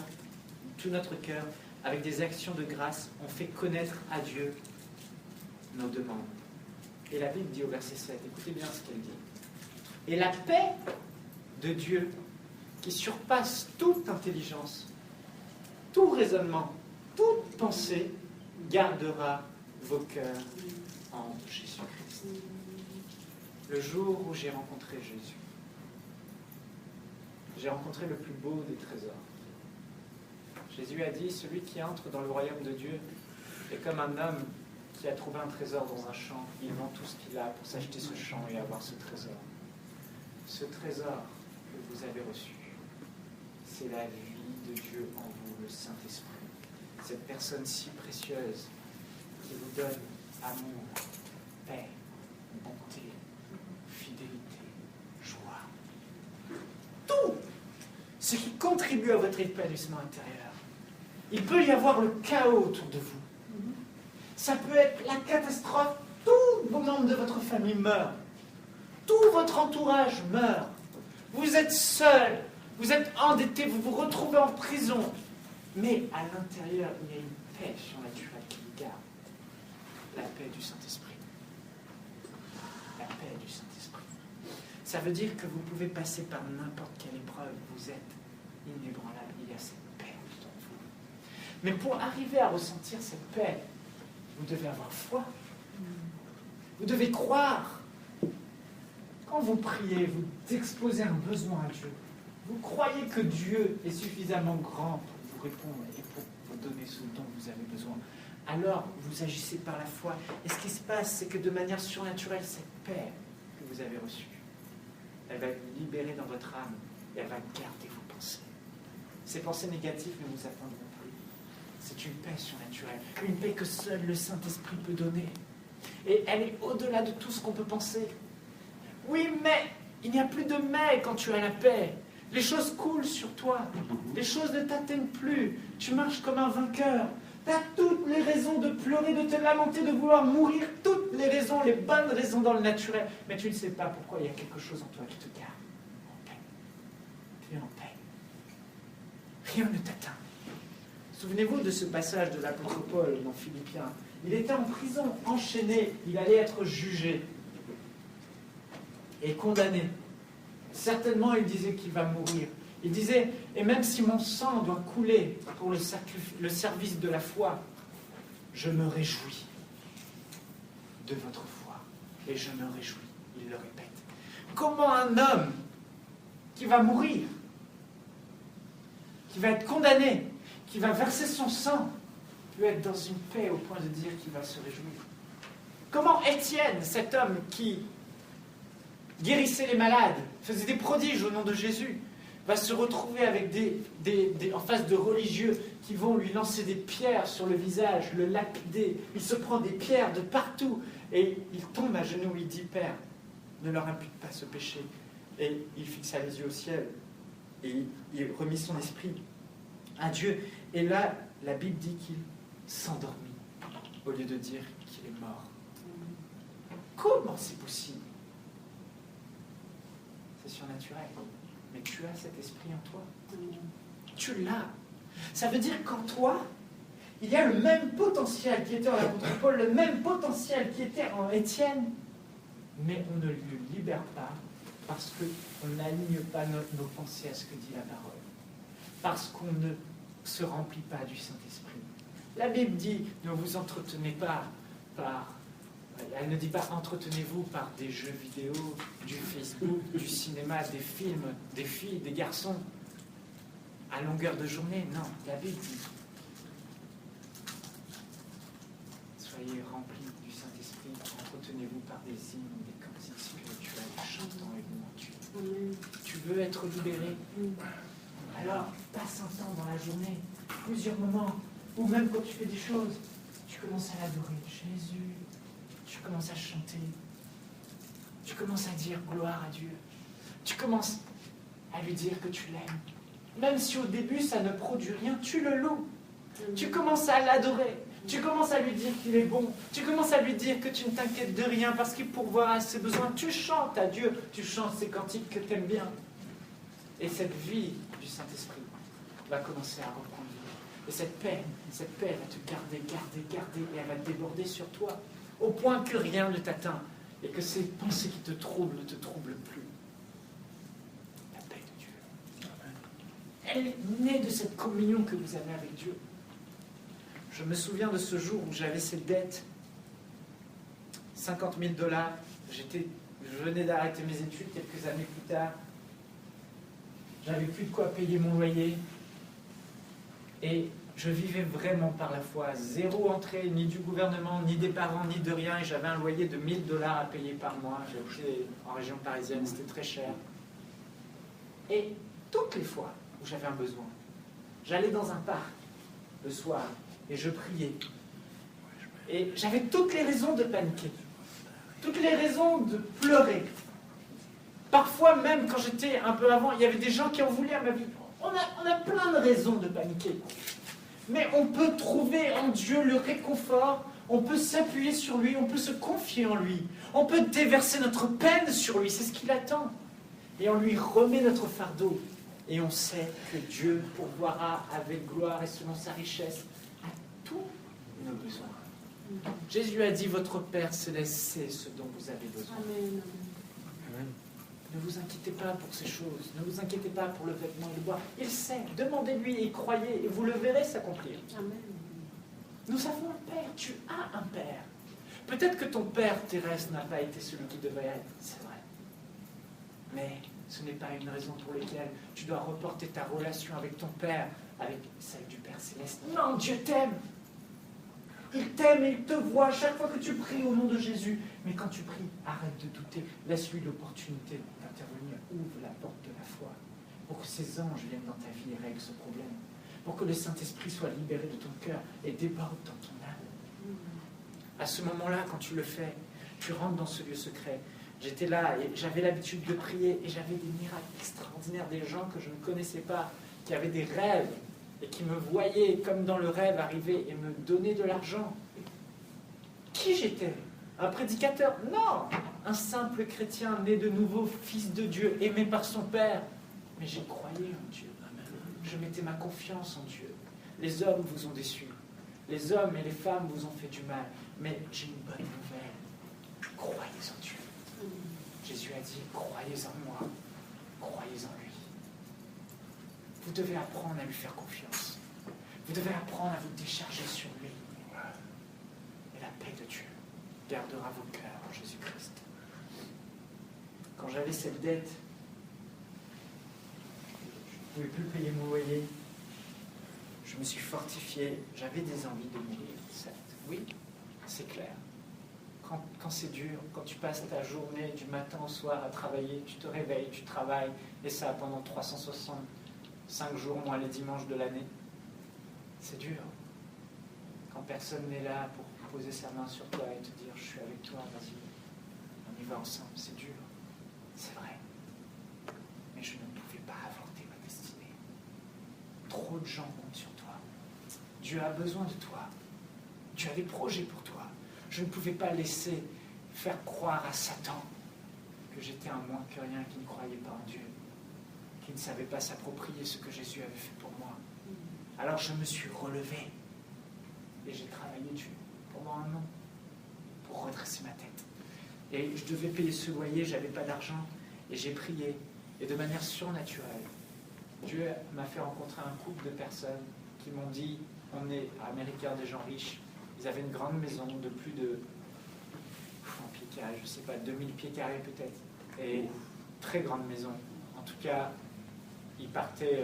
tout notre cœur, avec des actions de grâce, on fait connaître à Dieu nos demandes. Et la Bible dit au verset 7, écoutez bien ce qu'elle dit. Et la paix de Dieu, qui surpasse toute intelligence, tout raisonnement, toute pensée, gardera vos cœurs en Jésus-Christ. Le jour où j'ai rencontré Jésus, j'ai rencontré le plus beau des trésors. Jésus a dit, celui qui entre dans le royaume de Dieu est comme un homme qui a trouvé un trésor dans un champ. Il vend tout ce qu'il a pour s'acheter ce champ et avoir ce trésor. Ce trésor que vous avez reçu, c'est la vie de Dieu en vous, le Saint-Esprit. Cette personne si précieuse qui vous donne amour, paix, bonté, fidélité, joie. Tout ce qui contribue à votre épanouissement intérieur. Il peut y avoir le chaos autour de vous. Ça peut être la catastrophe. Tous vos membres de votre famille meurent. Tout votre entourage meurt. Vous êtes seul. Vous êtes endetté. Vous vous retrouvez en prison. Mais à l'intérieur, il y a une paix surnaturelle qui vous garde. La paix du Saint-Esprit. La paix du Saint-Esprit. Ça veut dire que vous pouvez passer par n'importe quelle épreuve. Vous êtes inébranlable. Il y a cette paix dans vous. Mais pour arriver à ressentir cette paix, vous devez avoir foi. Vous devez croire. Quand vous priez, vous exposez un besoin à Dieu. Vous croyez que Dieu est suffisamment grand pour vous répondre et pour vous donner ce dont vous avez besoin. Alors, vous agissez par la foi. Et ce qui se passe, c'est que de manière surnaturelle, cette paix que vous avez reçue, elle va vous libérer dans votre âme et elle va garder vos pensées. Ces pensées négatives ne vous atteindront plus. C'est une paix surnaturelle, une paix que seul le Saint-Esprit peut donner. Et elle est au-delà de tout ce qu'on peut penser. Oui, mais il n'y a plus de mais quand tu as la paix. Les choses coulent sur toi. Les choses ne t'atteignent plus. Tu marches comme un vainqueur. Tu as toutes les raisons de pleurer, de te lamenter, de vouloir mourir. Toutes les raisons, les bonnes raisons dans le naturel. Mais tu ne sais pas pourquoi il y a quelque chose en toi qui te garde en paix. Tu es en paix. Rien ne t'atteint. Souvenez-vous de ce passage de l'apôtre Paul dans Philippiens. Il était en prison, enchaîné. Il allait être jugé et condamné. Certainement, il disait qu'il va mourir. Il disait, et même si mon sang doit couler pour le service de la foi, je me réjouis de votre foi. Et je me réjouis, il le répète. Comment un homme qui va mourir, qui va être condamné, qui va verser son sang, peut être dans une paix au point de dire qu'il va se réjouir? Comment Étienne, cet homme qui guérissait les malades, faisait des prodiges au nom de Jésus, va se retrouver avec en face de religieux qui vont lui lancer des pierres sur le visage, le lapider. Il se prend des pierres de partout et il tombe à genoux, il dit, Père, ne leur impute pas ce péché. Et il fixa les yeux au ciel et il remit son esprit à Dieu. Et là, la Bible dit qu'il s'endormit au lieu de dire qu'il est mort. Comment c'est possible? C'est surnaturel. mais tu as cet esprit en toi. Tu l'as. Ça veut dire qu'en toi, il y a le même potentiel qui était en l'apôtre Paul, le même potentiel qui était en Étienne, mais on ne le libère pas parce qu'on n'aligne pas nos pensées à ce que dit la parole. Parce qu'on ne se remplit pas du Saint-Esprit. La Bible dit, ne vous entretenez pas par... Elle ne dit pas entretenez-vous par des jeux vidéo, du Facebook, du cinéma, des films, des filles, des garçons, à longueur de journée. Non, la Bible dit soyez remplis du Saint-Esprit, entretenez-vous par des hymnes, des cantiques spirituels, chantant et louant Dieu. Tu veux être libéré? Alors, passe un temps dans la journée, plusieurs moments, ou même quand tu fais des choses, tu commences à l'adorer. Jésus, tu commences à chanter, tu commences à dire gloire à Dieu, tu commences à lui dire que tu l'aimes. Même si au début ça ne produit rien, tu le loues. Tu commences à l'adorer, tu commences à lui dire qu'il est bon, tu commences à lui dire que tu ne t'inquiètes de rien parce qu'il pourvoira à ses besoins. Tu chantes à Dieu, tu chantes ces cantiques que tu aimes bien. Et cette vie du Saint-Esprit va commencer à reprendre vie. Et cette paix va te garder, et elle va déborder sur toi, au point que rien ne t'atteint, et que ces pensées qui te troublent ne te troublent plus. La paix de Dieu. Elle est née de cette communion que vous avez avec Dieu. Je me souviens de ce jour où j'avais cette dette, 50 000 $. Je venais d'arrêter mes études quelques années plus tard. J'avais plus de quoi payer mon loyer. Et je vivais vraiment par la foi. 0 entrée, ni du gouvernement, ni des parents, ni de rien. Et j'avais un loyer de 1 000 $ à payer par mois. J'habitais en région parisienne, c'était très cher. Et toutes les fois où j'avais un besoin, j'allais dans un parc le soir et je priais. Et j'avais toutes les raisons de paniquer. Toutes les raisons de pleurer. Parfois même, quand j'étais un peu avant, il y avait des gens qui en voulaient à ma vie. On a plein de raisons de paniquer. Mais on peut trouver en Dieu le réconfort, on peut s'appuyer sur lui, on peut se confier en lui, on peut déverser notre peine sur lui, c'est ce qu'il attend. Et on lui remet notre fardeau. Et on sait que Dieu pourvoira avec gloire et selon sa richesse à tous nos besoins. Jésus a dit, votre Père céleste sait ce dont vous avez besoin. Amen. Ne vous inquiétez pas pour ces choses, ne vous inquiétez pas pour le vêtement et le bois. Il sait, demandez-lui et croyez, et vous le verrez s'accomplir. Amen. Nous avons un Père, tu as un Père. Peut-être que ton Père terrestre n'a pas été celui qui devait être, c'est vrai. Mais ce n'est pas une raison pour laquelle tu dois reporter ta relation avec ton Père, avec celle du Père céleste. Non, Dieu t'aime. Il t'aime et il te voit chaque fois que tu pries au nom de Jésus. Mais quand tu pries, arrête de douter. Laisse-lui l'opportunité d'intervenir. Ouvre la porte de la foi pour que ces anges viennent dans ta vie et règlent ce problème. Pour que le Saint-Esprit soit libéré de ton cœur et déborde dans ton âme. À ce moment-là, quand tu le fais, tu rentres dans ce lieu secret. J'étais là et j'avais l'habitude de prier et j'avais des miracles extraordinaires, des gens que je ne connaissais pas, qui avaient des rêves et qui me voyaient comme dans le rêve arriver et me donner de l'argent. Qui j'étais? Un prédicateur? Non! Un simple chrétien né de nouveau, fils de Dieu, aimé par son Père. Mais j'ai croyé en Dieu. Je mettais ma confiance en Dieu. Les hommes vous ont déçus. Les hommes et les femmes vous ont fait du mal. Mais j'ai une bonne nouvelle. Croyez en Dieu. Jésus a dit, croyez en moi. Croyez en lui. Vous devez apprendre à lui faire confiance. Vous devez apprendre à vous décharger sur lui. Et la paix de Dieu gardera vos cœurs en Jésus-Christ. Quand j'avais cette dette, je ne pouvais plus payer mon loyer. Je me suis fortifié. J'avais des envies de mourir, certes. Oui, c'est clair. Quand c'est dur, quand tu passes ta journée du matin au soir à travailler, tu te réveilles, tu travailles, et ça pendant 365 jours, moins les dimanches de l'année, c'est dur. Quand personne n'est là pour poser sa main sur toi et te dire « je suis avec toi, vas-y, on y va ensemble », c'est dur, c'est vrai. Mais je ne pouvais pas avorter ma destinée. Trop de gens comptent sur toi. Dieu a besoin de toi. Dieu a des projets pour toi. Je ne pouvais pas laisser faire croire à Satan que j'étais un moins que rien qui ne croyait pas en Dieu. qui ne savaient pas s'approprier ce que Jésus avait fait pour moi. Alors je me suis relevé et j'ai travaillé dessus pendant 1 an pour redresser ma tête. Et je devais payer ce loyer, je n'avais pas d'argent et j'ai prié. Et de manière surnaturelle, Dieu m'a fait rencontrer un couple de personnes qui m'ont dit, on est à Américains des gens riches. Ils avaient une grande maison de plus de, en pieds carrés, je ne sais pas, 2000 pieds carrés peut-être. Et très grande maison. En tout cas, ils partaient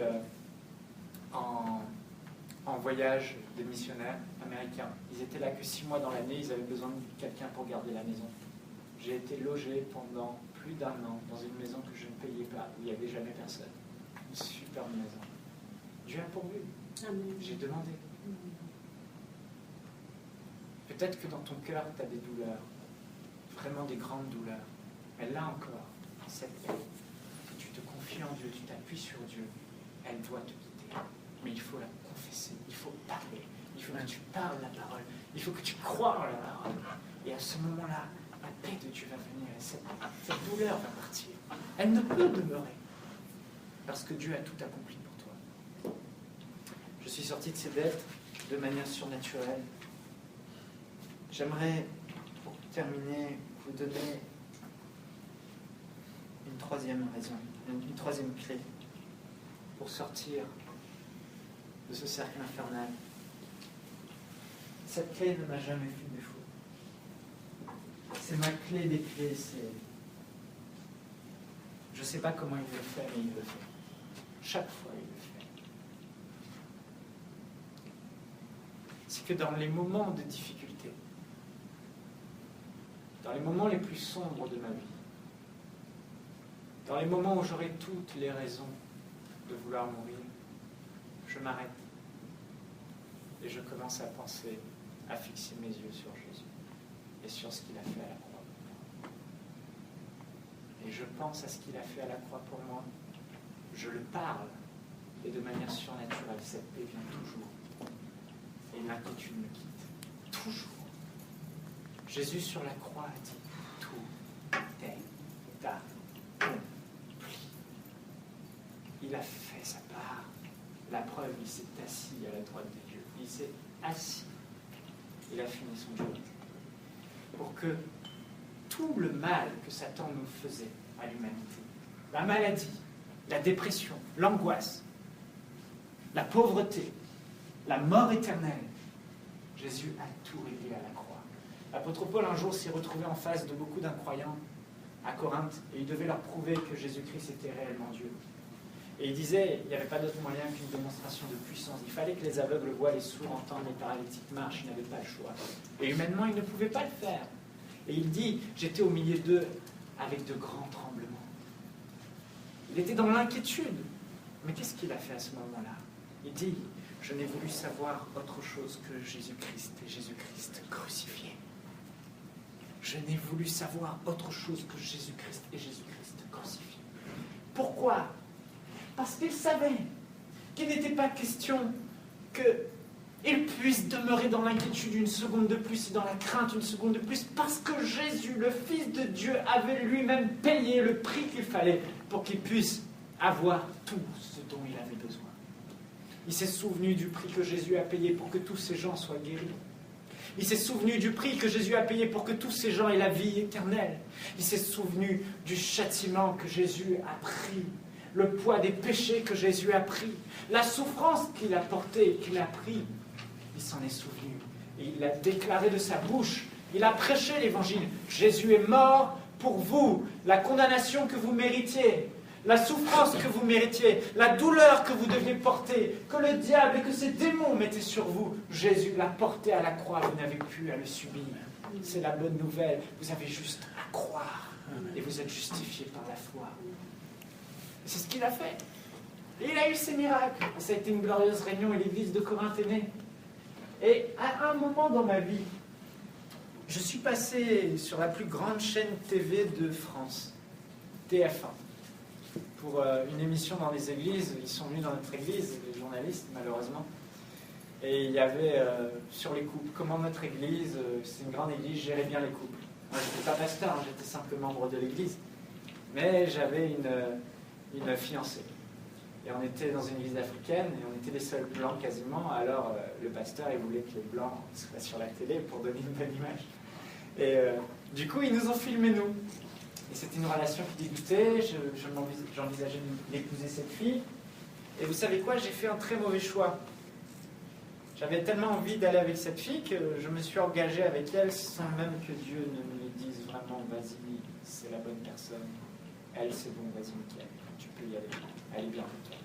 en voyage de missionnaires américains. Ils étaient là que 6 mois dans l'année, ils avaient besoin de quelqu'un pour garder la maison. J'ai été logé pendant plus d'1 an dans une maison que je ne payais pas, où il n'y avait jamais personne. Une superbe maison. Dieu a pourvu. Amen. J'ai demandé. Peut-être que dans ton cœur, tu as des douleurs, vraiment des grandes douleurs. Mais là encore, cette paix, si tu te confies en Dieu, tu t'appuies sur Dieu, elle doit te quitter. Mais il faut la confesser, il faut parler, il faut que tu parles la parole, il faut que tu crois en la parole. Et à ce moment-là, la paix de Dieu va venir, et cette douleur va partir. Elle ne peut demeurer, parce que Dieu a tout accompli pour toi. Je suis sorti de ces dettes de manière surnaturelle. J'aimerais, pour terminer, vous donner une 3e raison, une 3e clé pour sortir de ce cercle infernal. Cette clé ne m'a jamais fait défaut. C'est ma clé des clés, je ne sais pas comment il le fait, mais il le fait. Chaque fois, il le fait. C'est que dans les moments de difficulté, dans les moments les plus sombres de ma vie, dans les moments où j'aurai toutes les raisons de vouloir mourir, je m'arrête et je commence à penser, à fixer mes yeux sur Jésus et sur ce qu'il a fait à la croix pour moi. Et je pense à ce qu'il a fait à la croix pour moi, je le parle, et de manière surnaturelle, cette paix vient toujours. Et l'inquiétude me quitte. Toujours. Jésus sur la croix a dit, tout est accompli. Il a fait sa part. La preuve, il s'est assis à la droite de Dieu. Il s'est assis. Il a fini son job. Pour que tout le mal que Satan nous faisait à l'humanité, la maladie, la dépression, l'angoisse, la pauvreté, la mort éternelle, Jésus a tout réglé à la croix. L'apôtre Paul, un jour, s'est retrouvé en face de beaucoup d'incroyants à Corinthe, et il devait leur prouver que Jésus-Christ était réellement Dieu. Et il disait, il n'y avait pas d'autre moyen qu'une démonstration de puissance. Il fallait que les aveugles voient, les sourds entendent, les paralytiques marchent, ils n'avaient pas le choix. Et humainement, ils ne pouvaient pas le faire. Et il dit, j'étais au milieu d'eux avec de grands tremblements. Il était dans l'inquiétude. Mais qu'est-ce qu'il a fait à ce moment-là? Il dit, je n'ai voulu savoir autre chose que Jésus-Christ et Jésus-Christ crucifié. Je n'ai voulu savoir autre chose que Jésus-Christ et Jésus-Christ crucifié. Pourquoi? Parce qu'il savait qu'il n'était pas question qu'il puisse demeurer dans l'inquiétude une seconde de plus et dans la crainte une seconde de plus, parce que Jésus, le Fils de Dieu, avait lui-même payé le prix qu'il fallait pour qu'il puisse avoir tout ce dont il avait besoin. Il s'est souvenu du prix que Jésus a payé pour que tous ces gens soient guéris. Il s'est souvenu du prix que Jésus a payé pour que tous ces gens aient la vie éternelle. Il s'est souvenu du châtiment que Jésus a pris, le poids des péchés que Jésus a pris, la souffrance qu'il a portée, qu'il a pris. Il s'en est souvenu et il l'a déclaré de sa bouche. Il a prêché l'évangile. Jésus est mort pour vous, la condamnation que vous méritiez, la souffrance que vous méritiez, la douleur que vous deviez porter, que le diable et que ses démons mettaient sur vous. Jésus l'a porté à la croix, vous n'avez plus à le subir. C'est la bonne nouvelle. Vous avez juste à croire et vous êtes justifiés par la foi. C'est ce qu'il a fait. Et il a eu ces miracles. Ça a été une glorieuse réunion et l'église de Corinthe est née. Et à un moment dans ma vie, je suis passé sur la plus grande chaîne TV de France, TF1, pour une émission dans les églises. Ils sont venus dans notre église, les journalistes, malheureusement. Et il y avait sur les couples, comment notre église, c'est une grande église, gérait bien les couples. Moi, je n'étais pas pasteur, j'étais simple membre de l'église. Mais j'avais une fiancée. Et on était dans une église africaine et on était les seuls blancs quasiment. Alors le pasteur, il voulait que les blancs soient sur la télé pour donner une bonne image. Et du coup, ils nous ont filmés, nous. Et c'était une relation qui débutait. J'envisageais d'épouser cette fille. Et vous savez quoi? J'ai fait un très mauvais choix. J'avais tellement envie d'aller avec cette fille que je me suis engagé avec elle sans même que Dieu ne me dise vraiment, vas-y, c'est la bonne personne. Elle, c'est bon, vas-y, nickel. Tu peux y aller. Elle est bien pour toi.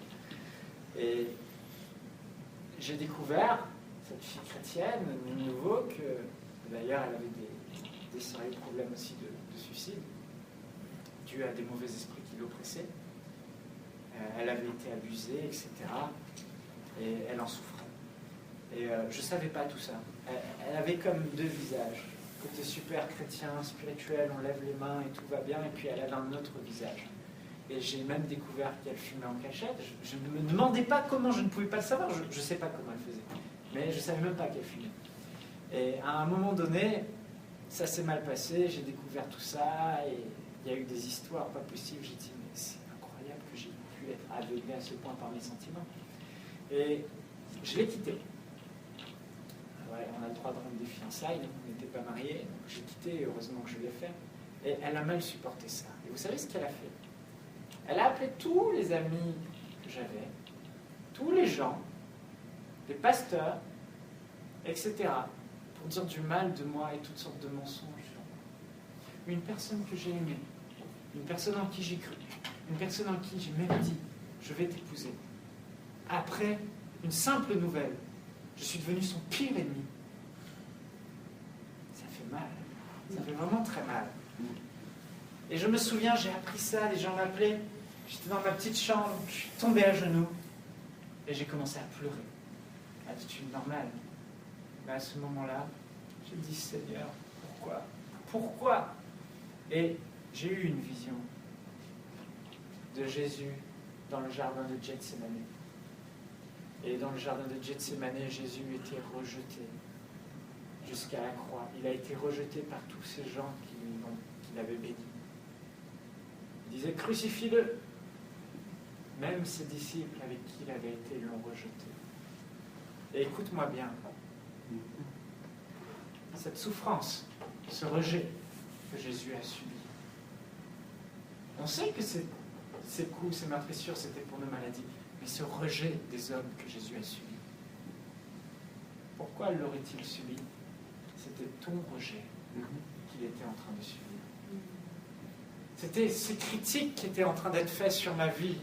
Et j'ai découvert, cette fille chrétienne, de nouveau, que d'ailleurs, elle avait des sérieux problèmes aussi de suicide, dû à des mauvais esprits qui l'oppressaient. Elle avait été abusée, etc. Et elle en souffrait. Et je ne savais pas tout ça. Elle avait comme deux visages. Côté super chrétien, spirituel, on lève les mains et tout va bien. Et puis elle avait un autre visage. Et j'ai même découvert qu'elle fumait en cachette. Je ne me demandais pas comment, je ne pouvais pas le savoir. Je ne sais pas comment elle faisait. Mais je ne savais même pas qu'elle fumait. Et à un moment donné, ça s'est mal passé. J'ai découvert tout ça. Et il y a eu des histoires pas possibles. J'ai dit, mais c'est incroyable que j'ai pu être aveuglé à ce point par mes sentiments. Et je l'ai quittée. Ouais, on a le droit de rendre des fiançailles, on n'était pas mariés, donc j'ai quitté, heureusement que je l'ai fait. Et elle a mal supporté ça. Et vous savez ce qu'elle a fait? Elle a appelé tous les amis que j'avais, tous les gens, les pasteurs, etc., pour dire du mal de moi et toutes sortes de mensonges. Une personne que j'ai aimée, une personne en qui j'ai cru, une personne en qui j'ai même dit, je vais t'épouser. Après, une simple nouvelle, je suis devenu son pire ennemi. Ça fait mal. Ça fait vraiment très mal. Et je me souviens, j'ai appris ça, les gens m'appelaient. J'étais dans ma petite chambre, je suis tombé à genoux. Et j'ai commencé à pleurer. Attitude normale. Mais à ce moment-là, j'ai dit, Seigneur, pourquoi? Pourquoi? Et j'ai eu une vision de Jésus dans le jardin de Gethsémani. Et dans le jardin de Gethsémani, Jésus était rejeté jusqu'à la croix. Il a été rejeté par tous ces gens qui l'avaient béni. Il disait, crucifie-le. Même ses disciples avec qui il avait été l'ont rejeté. Et écoute-moi bien, cette souffrance, ce rejet que Jésus a subi, on sait que ces coups, ces meurtrissures, c'était pour nos maladies. Mais ce rejet des hommes que Jésus a subi, pourquoi l'aurait-il subi? C'était ton rejet qu'il était en train de subir. C'était ces critiques qui étaient en train d'être faites sur ma vie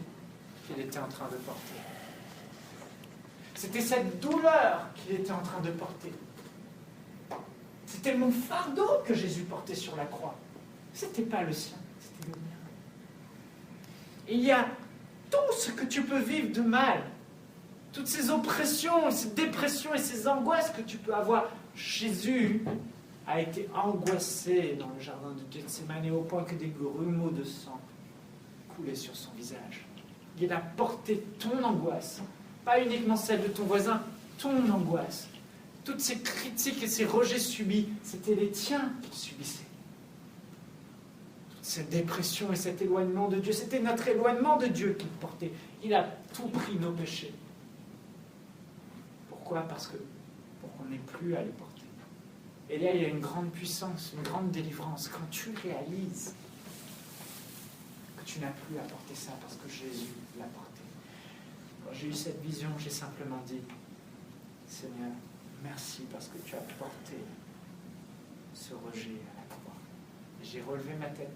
qu'il était en train de porter. C'était cette douleur qu'il était en train de porter. C'était mon fardeau que Jésus portait sur la croix. C'était pas le sien, c'était le mien. Et il y a tout ce que tu peux vivre de mal, toutes ces oppressions, ces dépressions et ces angoisses que tu peux avoir. Jésus a été angoissé dans le jardin de Gethsémani au point que des grumeaux de sang coulaient sur son visage. Il a porté ton angoisse, pas uniquement celle de ton voisin, ton angoisse. Toutes ces critiques et ces rejets subis, c'était les tiens qu'il subissait. Cette dépression et cet éloignement de Dieu, c'était notre éloignement de Dieu qu'il portait. Il a tout pris nos péchés. Pourquoi? Parce que pour qu'on n'ait plus à les porter. Et là, il y a une grande puissance, une grande délivrance. Quand tu réalises que tu n'as plus à porter ça parce que Jésus l'a porté. Quand j'ai eu cette vision, j'ai simplement dit, Seigneur, merci parce que tu as porté ce rejet à la croix. Et j'ai relevé ma tête.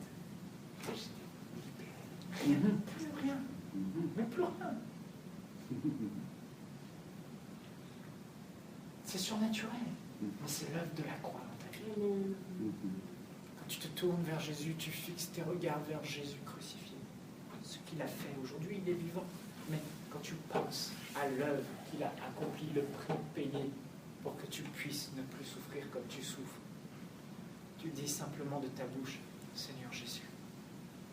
Et j'étais libéré. Plus rien. Mais plus rien. C'est surnaturel. Mais c'est l'œuvre de la croix dans ta vie. Quand tu te tournes vers Jésus, tu fixes tes regards vers Jésus crucifié. Ce qu'il a fait aujourd'hui, il est vivant. Mais quand tu penses à l'œuvre qu'il a accomplie, le prix payé pour que tu puisses ne plus souffrir comme tu souffres, tu dis simplement de ta bouche, Seigneur Jésus,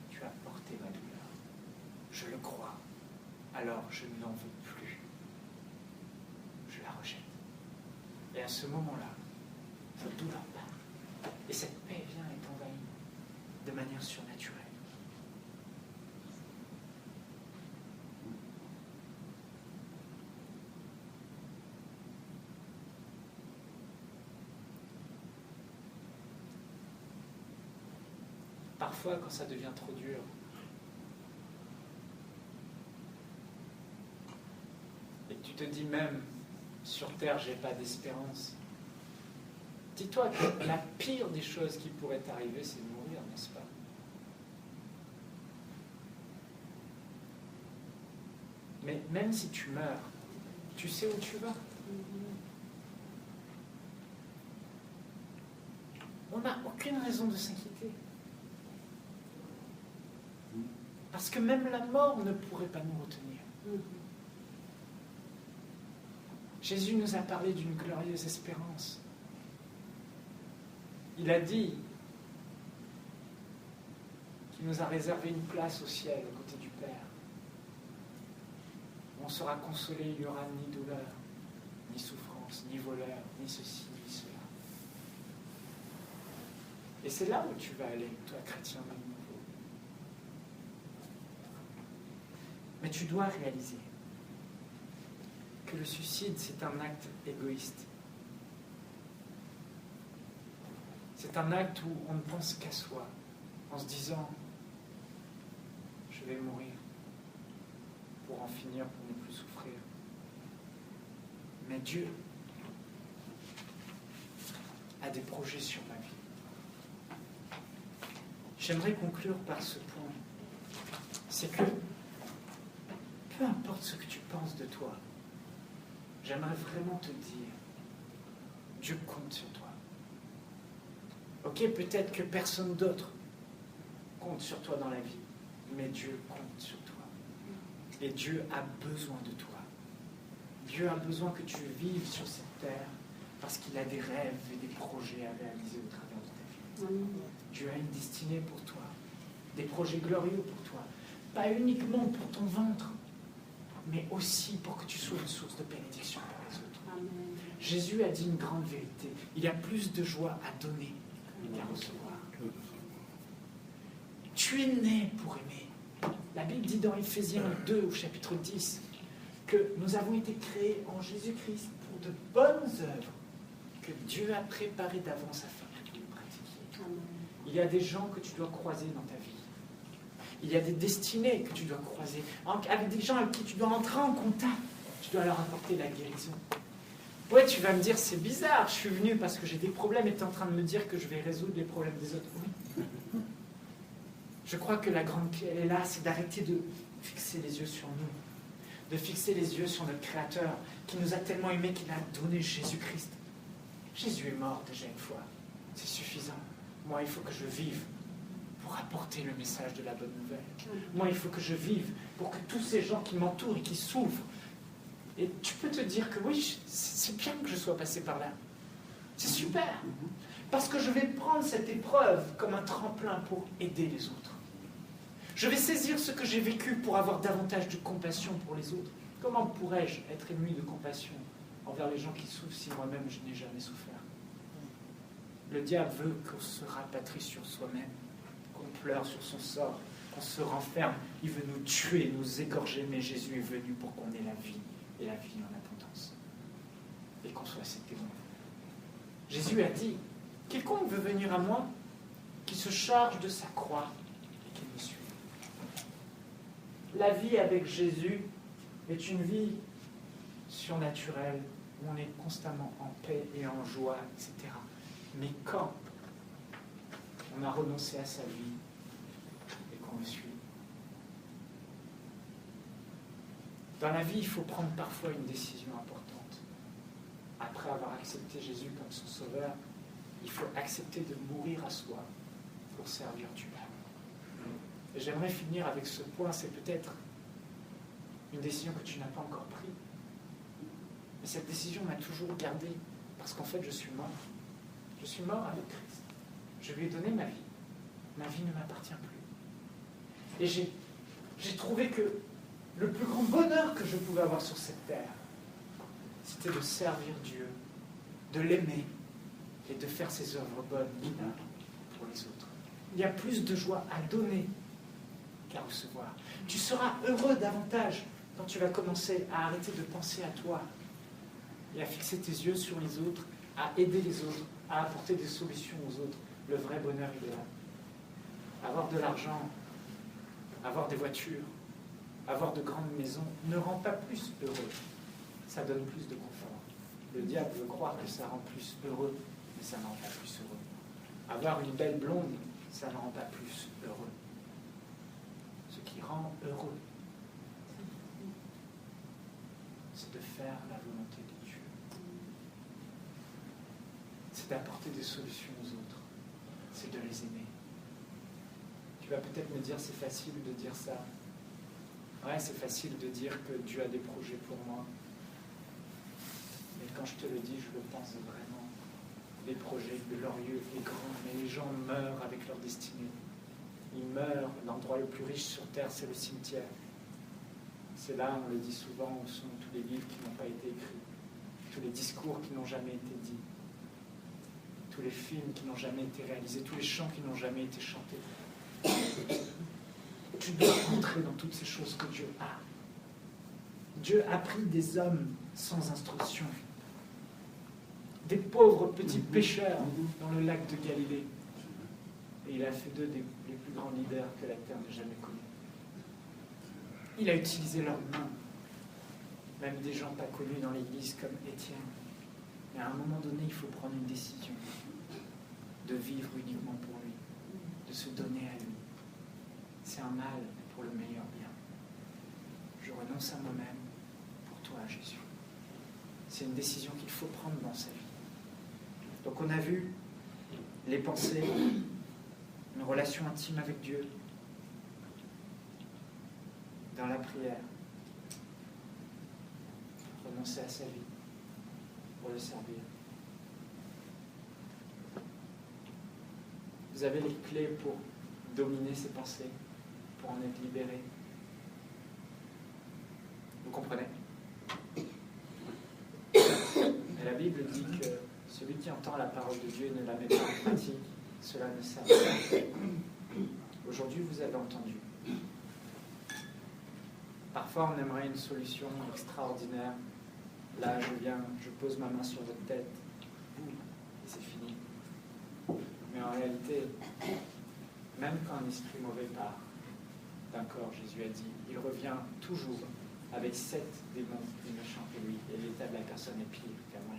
tu as porté ma douleur. Je le crois. Alors je n'en veux plus. Je la rejette. Et à ce moment-là, cette douleur part. Et cette paix vient et t'envahit de manière surnaturelle. Parfois, quand ça devient trop dur, et que tu te dis même, sur Terre, j'ai pas d'espérance. Dis-toi que la pire des choses qui pourraient t'arriver, c'est de mourir, n'est-ce pas? Mais même si tu meurs, tu sais où tu vas. On n'a aucune raison de s'inquiéter. Parce que même la mort ne pourrait pas nous retenir. Jésus nous a parlé d'une glorieuse espérance. Il a dit qu'il nous a réservé une place au ciel, aux côtés du Père. On sera consolé, il n'y aura ni douleur, ni souffrance, ni voleur, ni ceci, ni cela. Et c'est là où tu vas aller, toi, chrétien de nouveau. Mais tu dois réaliser que le suicide, c'est un acte égoïste. C'est un acte où on ne pense qu'à soi, en se disant « je vais mourir pour en finir, pour ne plus souffrir ». Mais Dieu a des projets sur ma vie. J'aimerais conclure par ce point. C'est que, peu importe ce que tu penses de toi, j'aimerais vraiment te dire, Dieu compte sur toi. Ok, peut-être que personne d'autre compte sur toi dans la vie, mais Dieu compte sur toi. Et Dieu a besoin de toi. Dieu a besoin que tu vives sur cette terre parce qu'il a des rêves et des projets à réaliser au travers de ta vie. Dieu a une destinée pour toi, des projets glorieux pour toi, pas uniquement pour ton ventre, mais aussi pour que tu sois une source de bénédiction pour les autres. Amen. Jésus a dit une grande vérité. Il y a plus de joie à donner qu'à recevoir. Tu es né pour aimer. La Bible dit dans Éphésiens 2, au chapitre 10, que nous avons été créés en Jésus-Christ pour de bonnes œuvres que Dieu a préparées d'avance afin que tu les pratiques. Amen. Il y a des gens que tu dois croiser dans ta vie. Il y a des destinées que tu dois croiser, avec des gens avec qui tu dois entrer en contact. Tu dois leur apporter la guérison. Ouais, tu vas me dire, c'est bizarre, je suis venu parce que j'ai des problèmes et tu es en train de me dire que je vais résoudre les problèmes des autres. Oui. Je crois que la grande clé, elle est là, c'est d'arrêter de fixer les yeux sur nous, de fixer les yeux sur notre Créateur, qui nous a tellement aimés qu'il a donné Jésus-Christ. Jésus est mort déjà une fois, c'est suffisant. Moi, il faut que je vive pour apporter le message de la bonne nouvelle. Moi, il faut que je vive pour que tous ces gens qui m'entourent et qui souffrent, et tu peux te dire que oui, c'est bien que je sois passé par là. C'est super. Parce que je vais prendre cette épreuve comme un tremplin pour aider les autres. Je vais saisir ce que j'ai vécu pour avoir davantage de compassion pour les autres. Comment pourrais-je être ému de compassion envers les gens qui souffrent si moi-même je n'ai jamais souffert? Le diable veut qu'on se rapatrie sur soi-même, qu'on pleure sur son sort, qu'on se renferme. Il veut nous tuer, nous égorger, mais Jésus est venu pour qu'on ait la vie, et la vie en abondance. Et qu'on soit ses témoins. Jésus a dit, quiconque veut venir à moi, qui se charge de sa croix et qui me suit. La vie avec Jésus est une vie surnaturelle, où on est constamment en paix et en joie, etc. Mais quand on a renoncé à sa vie et qu'on le suit, dans la vie, il faut prendre parfois une décision importante. Après avoir accepté Jésus comme son sauveur, il faut accepter de mourir à soi pour servir Dieu. Et j'aimerais finir avec ce point, c'est peut-être une décision que tu n'as pas encore prise. Mais cette décision m'a toujours gardé, parce qu'en fait, je suis mort. Je suis mort avec Christ. Je lui ai donné ma vie. Ma vie ne m'appartient plus. Et j'ai trouvé que le plus grand bonheur que je pouvais avoir sur cette terre, c'était de servir Dieu, de l'aimer et de faire ses œuvres bonnes pour les autres. Il y a plus de joie à donner qu'à recevoir. Tu seras heureux davantage quand tu vas commencer à arrêter de penser à toi et à fixer tes yeux sur les autres, à aider les autres, à apporter des solutions aux autres. Le vrai bonheur, il est là. avoir de l'argent, avoir des voitures, avoir de grandes maisons ne rend pas plus heureux. Ça donne plus de confort. Le diable veut croire que ça rend plus heureux, mais ça ne rend pas plus heureux. Avoir une belle blonde, ça ne rend pas plus heureux. Ce qui rend heureux, c'est de faire la volonté de Dieu. C'est d'apporter des solutions aux autres. C'est de les aimer. Tu vas peut-être me dire, c'est facile de dire ça. Ouais, c'est facile de dire que Dieu a des projets pour moi. Mais quand je te le dis, je le pense vraiment. Des projets glorieux et grands. Mais les gens meurent avec leur destinée. Ils meurent. L'endroit le plus riche sur terre, c'est le cimetière. C'est là, on le dit souvent, où sont tous les livres qui n'ont pas été écrits, tous les discours qui n'ont jamais été dits, tous les films qui n'ont jamais été réalisés, tous les chants qui n'ont jamais été chantés. Tu dois entrer dans toutes ces choses que Dieu a. Dieu a pris des hommes sans instruction, des pauvres petits pêcheurs dans le lac de Galilée, et il a fait d'eux les plus grands leaders que la terre n'ait jamais connus. Il a utilisé leurs mains, même des gens pas connus dans l'Église comme Étienne. Mais à un moment donné, il faut prendre une décision de vivre uniquement pour lui, de se donner à lui. C'est un mal pour le meilleur bien. Je renonce à moi-même pour toi, Jésus. C'est une décision qu'il faut prendre dans sa vie. Donc on a vu les pensées, une relation intime avec Dieu, dans la prière, renoncer à sa vie pour le servir. Vous avez les clés pour dominer ses pensées, pour en être libéré. Vous comprenez? Mais la Bible dit que celui qui entend la parole de Dieu et ne la met pas en pratique, cela ne sert à rien. Aujourd'hui, vous avez entendu. Parfois, on aimerait une solution extraordinaire. Là, je pose ma main sur votre tête, et c'est fini. Mais en réalité, même quand un esprit mauvais part d'un corps, Jésus a dit, il revient toujours avec 7 démons plus méchants que lui, et l'état de la personne est pire qu'avant.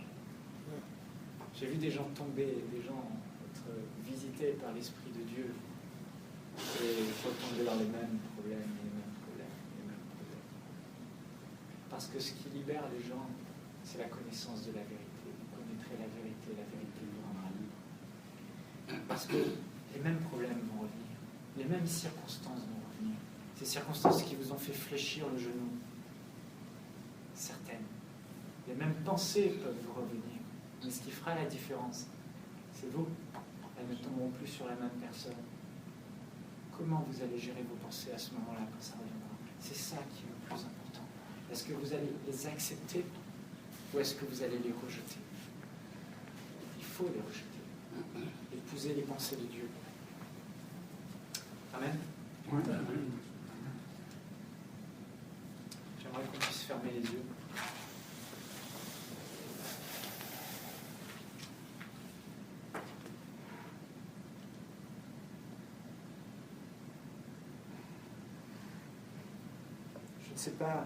J'ai vu des gens tomber, des gens être visités par l'Esprit de Dieu, et retomber dans les mêmes problèmes. Parce que ce qui libère les gens, c'est la connaissance de la vérité. Vous connaîtrez la vérité vous rendra libre. Parce que les mêmes problèmes vont revenir, les mêmes circonstances vont revenir. Ces circonstances qui vous ont fait fléchir le genou, certaines. Les mêmes pensées peuvent vous revenir. Mais ce qui fera la différence, c'est vous. Elles ne tomberont plus sur la même personne. Comment vous allez gérer vos pensées à ce moment-là, quand ça reviendra? C'est ça qui est le plus important. Est-ce que vous allez les accepter ou est-ce que vous allez les rejeter? Il faut les rejeter. Épouser les pensées de Dieu. Amen. Oui. J'aimerais qu'on puisse fermer les yeux. Je ne sais pas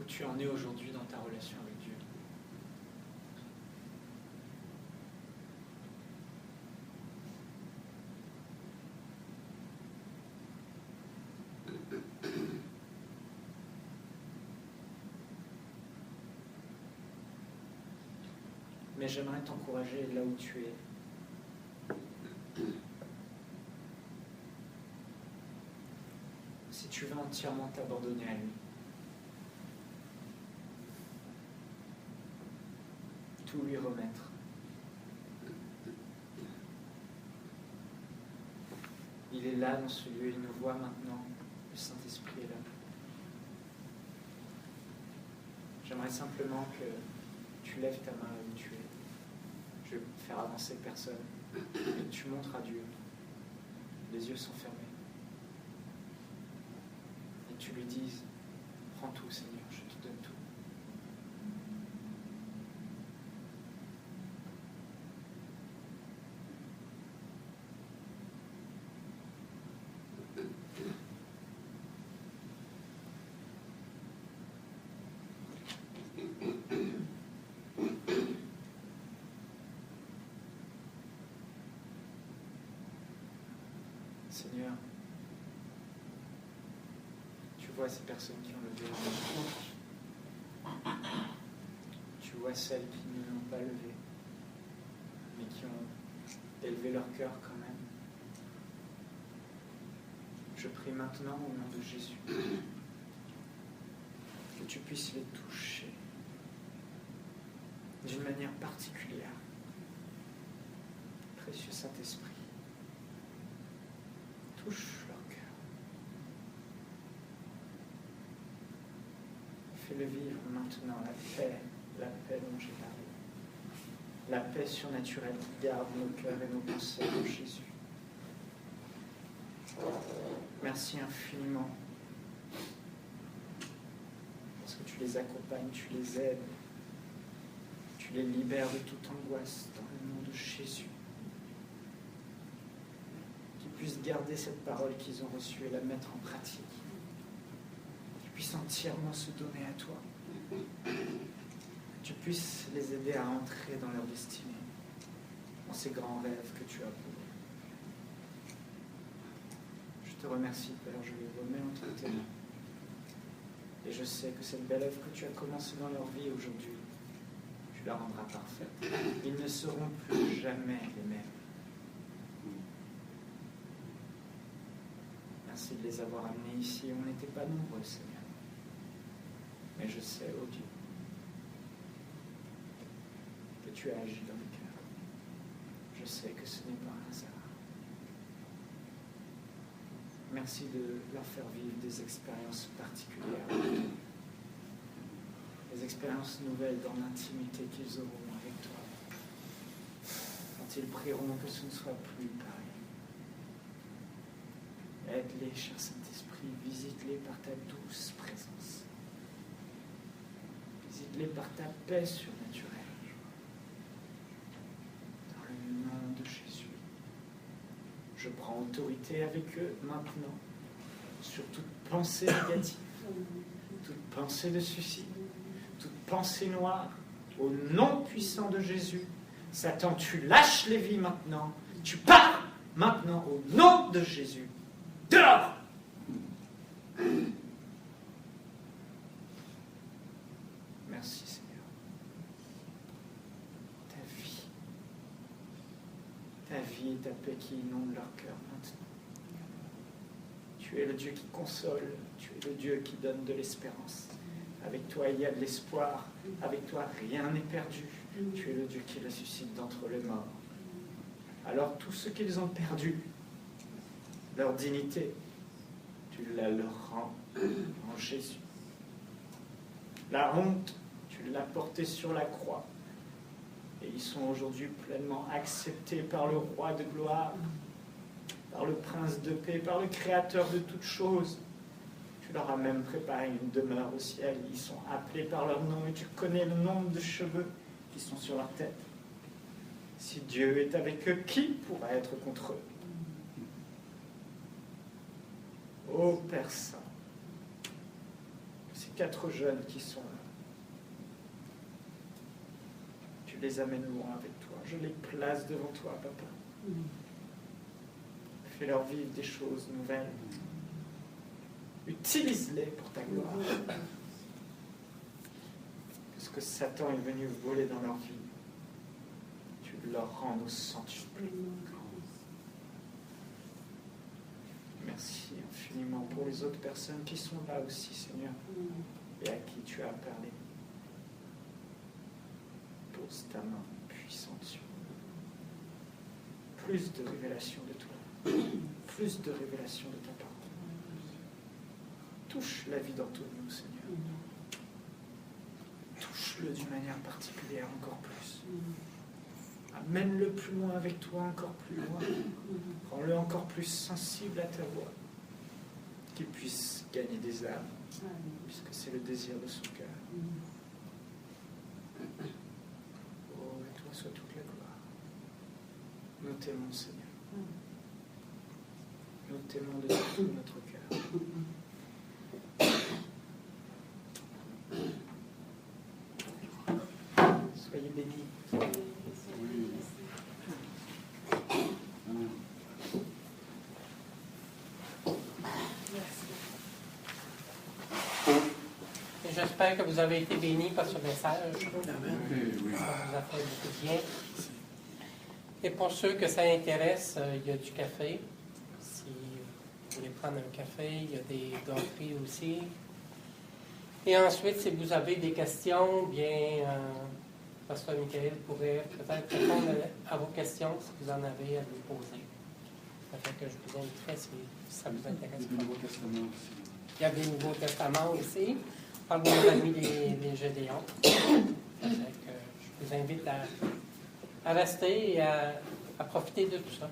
où tu en es aujourd'hui dans ta relation avec Dieu. Mais j'aimerais t'encourager là où tu es. Si tu veux entièrement t'abandonner à lui. Tout lui remettre. Il est là dans ce lieu, il nous voit maintenant. Le Saint-Esprit est là. J'aimerais simplement que tu lèves ta main là où tu es. Je vais faire avancer personne. Et tu montres à Dieu. Les yeux sont fermés. Et tu lui dises, prends tout Seigneur, je te donne tout. Seigneur, tu vois ces personnes qui ont levé le main. Tu vois celles qui ne l'ont pas levé, mais qui ont élevé leur cœur quand même. Je prie maintenant au nom de Jésus que tu puisses les toucher d'une manière particulière. Précieux Saint-Esprit, touche leur cœur. Fais-le vivre maintenant la paix dont j'ai parlé. La paix surnaturelle qui garde nos cœurs et nos pensées en Jésus. Merci infiniment parce que tu les accompagnes, tu les aides, tu les libères de toute angoisse dans le nom de Jésus. Qu'ils puissent garder cette parole qu'ils ont reçue et la mettre en pratique. Qu'ils puissent entièrement se donner à toi. Que tu puisses les aider à entrer dans leur destinée, dans ces grands rêves que tu as pour eux. Je te remercie, Père, je les remets entre tes mains. Et je sais que cette belle œuvre que tu as commencée dans leur vie aujourd'hui, tu la rendras parfaite. Ils ne seront plus jamais les mêmes. Merci de les avoir amenés ici. On n'était pas nombreux, Seigneur. Mais je sais, oh Dieu, que tu as agi dans le cœur. Je sais que ce n'est pas un hasard. Merci de leur faire vivre des expériences particulières, des expériences nouvelles dans l'intimité qu'ils auront avec toi. Quand ils prieront que ce ne soit plus pareil. Aide-les, cher Saint-Esprit, visite-les par ta douce présence. Visite-les par ta paix surnaturelle. Dans le nom de Jésus. Je prends autorité avec eux maintenant sur toute pensée négative, toute pensée de suicide, toute pensée noire. Au nom puissant de Jésus, Satan, tu lâches les vies maintenant. Tu pars maintenant au nom de Jésus. Dehors! Merci Seigneur. Ta vie et ta paix qui inondent leur cœur maintenant. Tu es le Dieu qui console, tu es le Dieu qui donne de l'espérance. Avec toi, il y a de l'espoir. Avec toi, rien n'est perdu. Tu es le Dieu qui ressuscite d'entre les morts. Alors, tout ce qu'ils ont perdu, leur dignité, tu la leur rends en Jésus. La honte, tu l'as portée sur la croix. Et ils sont aujourd'hui pleinement acceptés par le Roi de gloire, par le Prince de paix, par le Créateur de toutes choses. Tu leur as même préparé une demeure au ciel. Ils sont appelés par leur nom et tu connais le nombre de cheveux qui sont sur leur tête. Si Dieu est avec eux, qui pourra être contre eux? Ô Père Saint, ces 4 jeunes qui sont là, tu les amènes loin avec toi. Je les place devant toi, Papa. Fais-leur vivre des choses nouvelles. Utilise-les pour ta gloire. Parce que Satan est venu voler dans leur vie, tu leur rends au centuple. Merci infiniment pour les autres personnes qui sont là aussi, Seigneur, et à qui tu as parlé. Pose ta main puissante sur nous. Plus de révélation de toi, plus de révélation de ta parole. Touche la vie d'Antonio, Seigneur. Touche-le d'une manière particulière encore plus. Amène-le plus loin avec toi, encore plus loin. Rends-le encore plus sensible à ta voix. Qu'il puisse gagner des âmes, puisque c'est le désir de son cœur. Oh, et toi soit toute la gloire. Nous t'aimons, Seigneur. Nous t'aimons de tout notre cœur. Soyez bénis. j'espère que vous avez été bénis par ce message. Ça vous a fait beaucoup de bien. Et pour ceux que ça intéresse, il y a du café. Si vous voulez prendre un café, il y a des gâteries aussi. Et ensuite, si vous avez des questions, bien, Pasteur Michael pourrait peut-être répondre à vos questions si vous en avez à nous poser. Ça fait que je vous inviterai si ça vous intéresse. Il y a des Nouveaux Testaments aussi. Par nos amis les Gédéons. Ça fait que je vous invite à rester et à profiter de tout ça.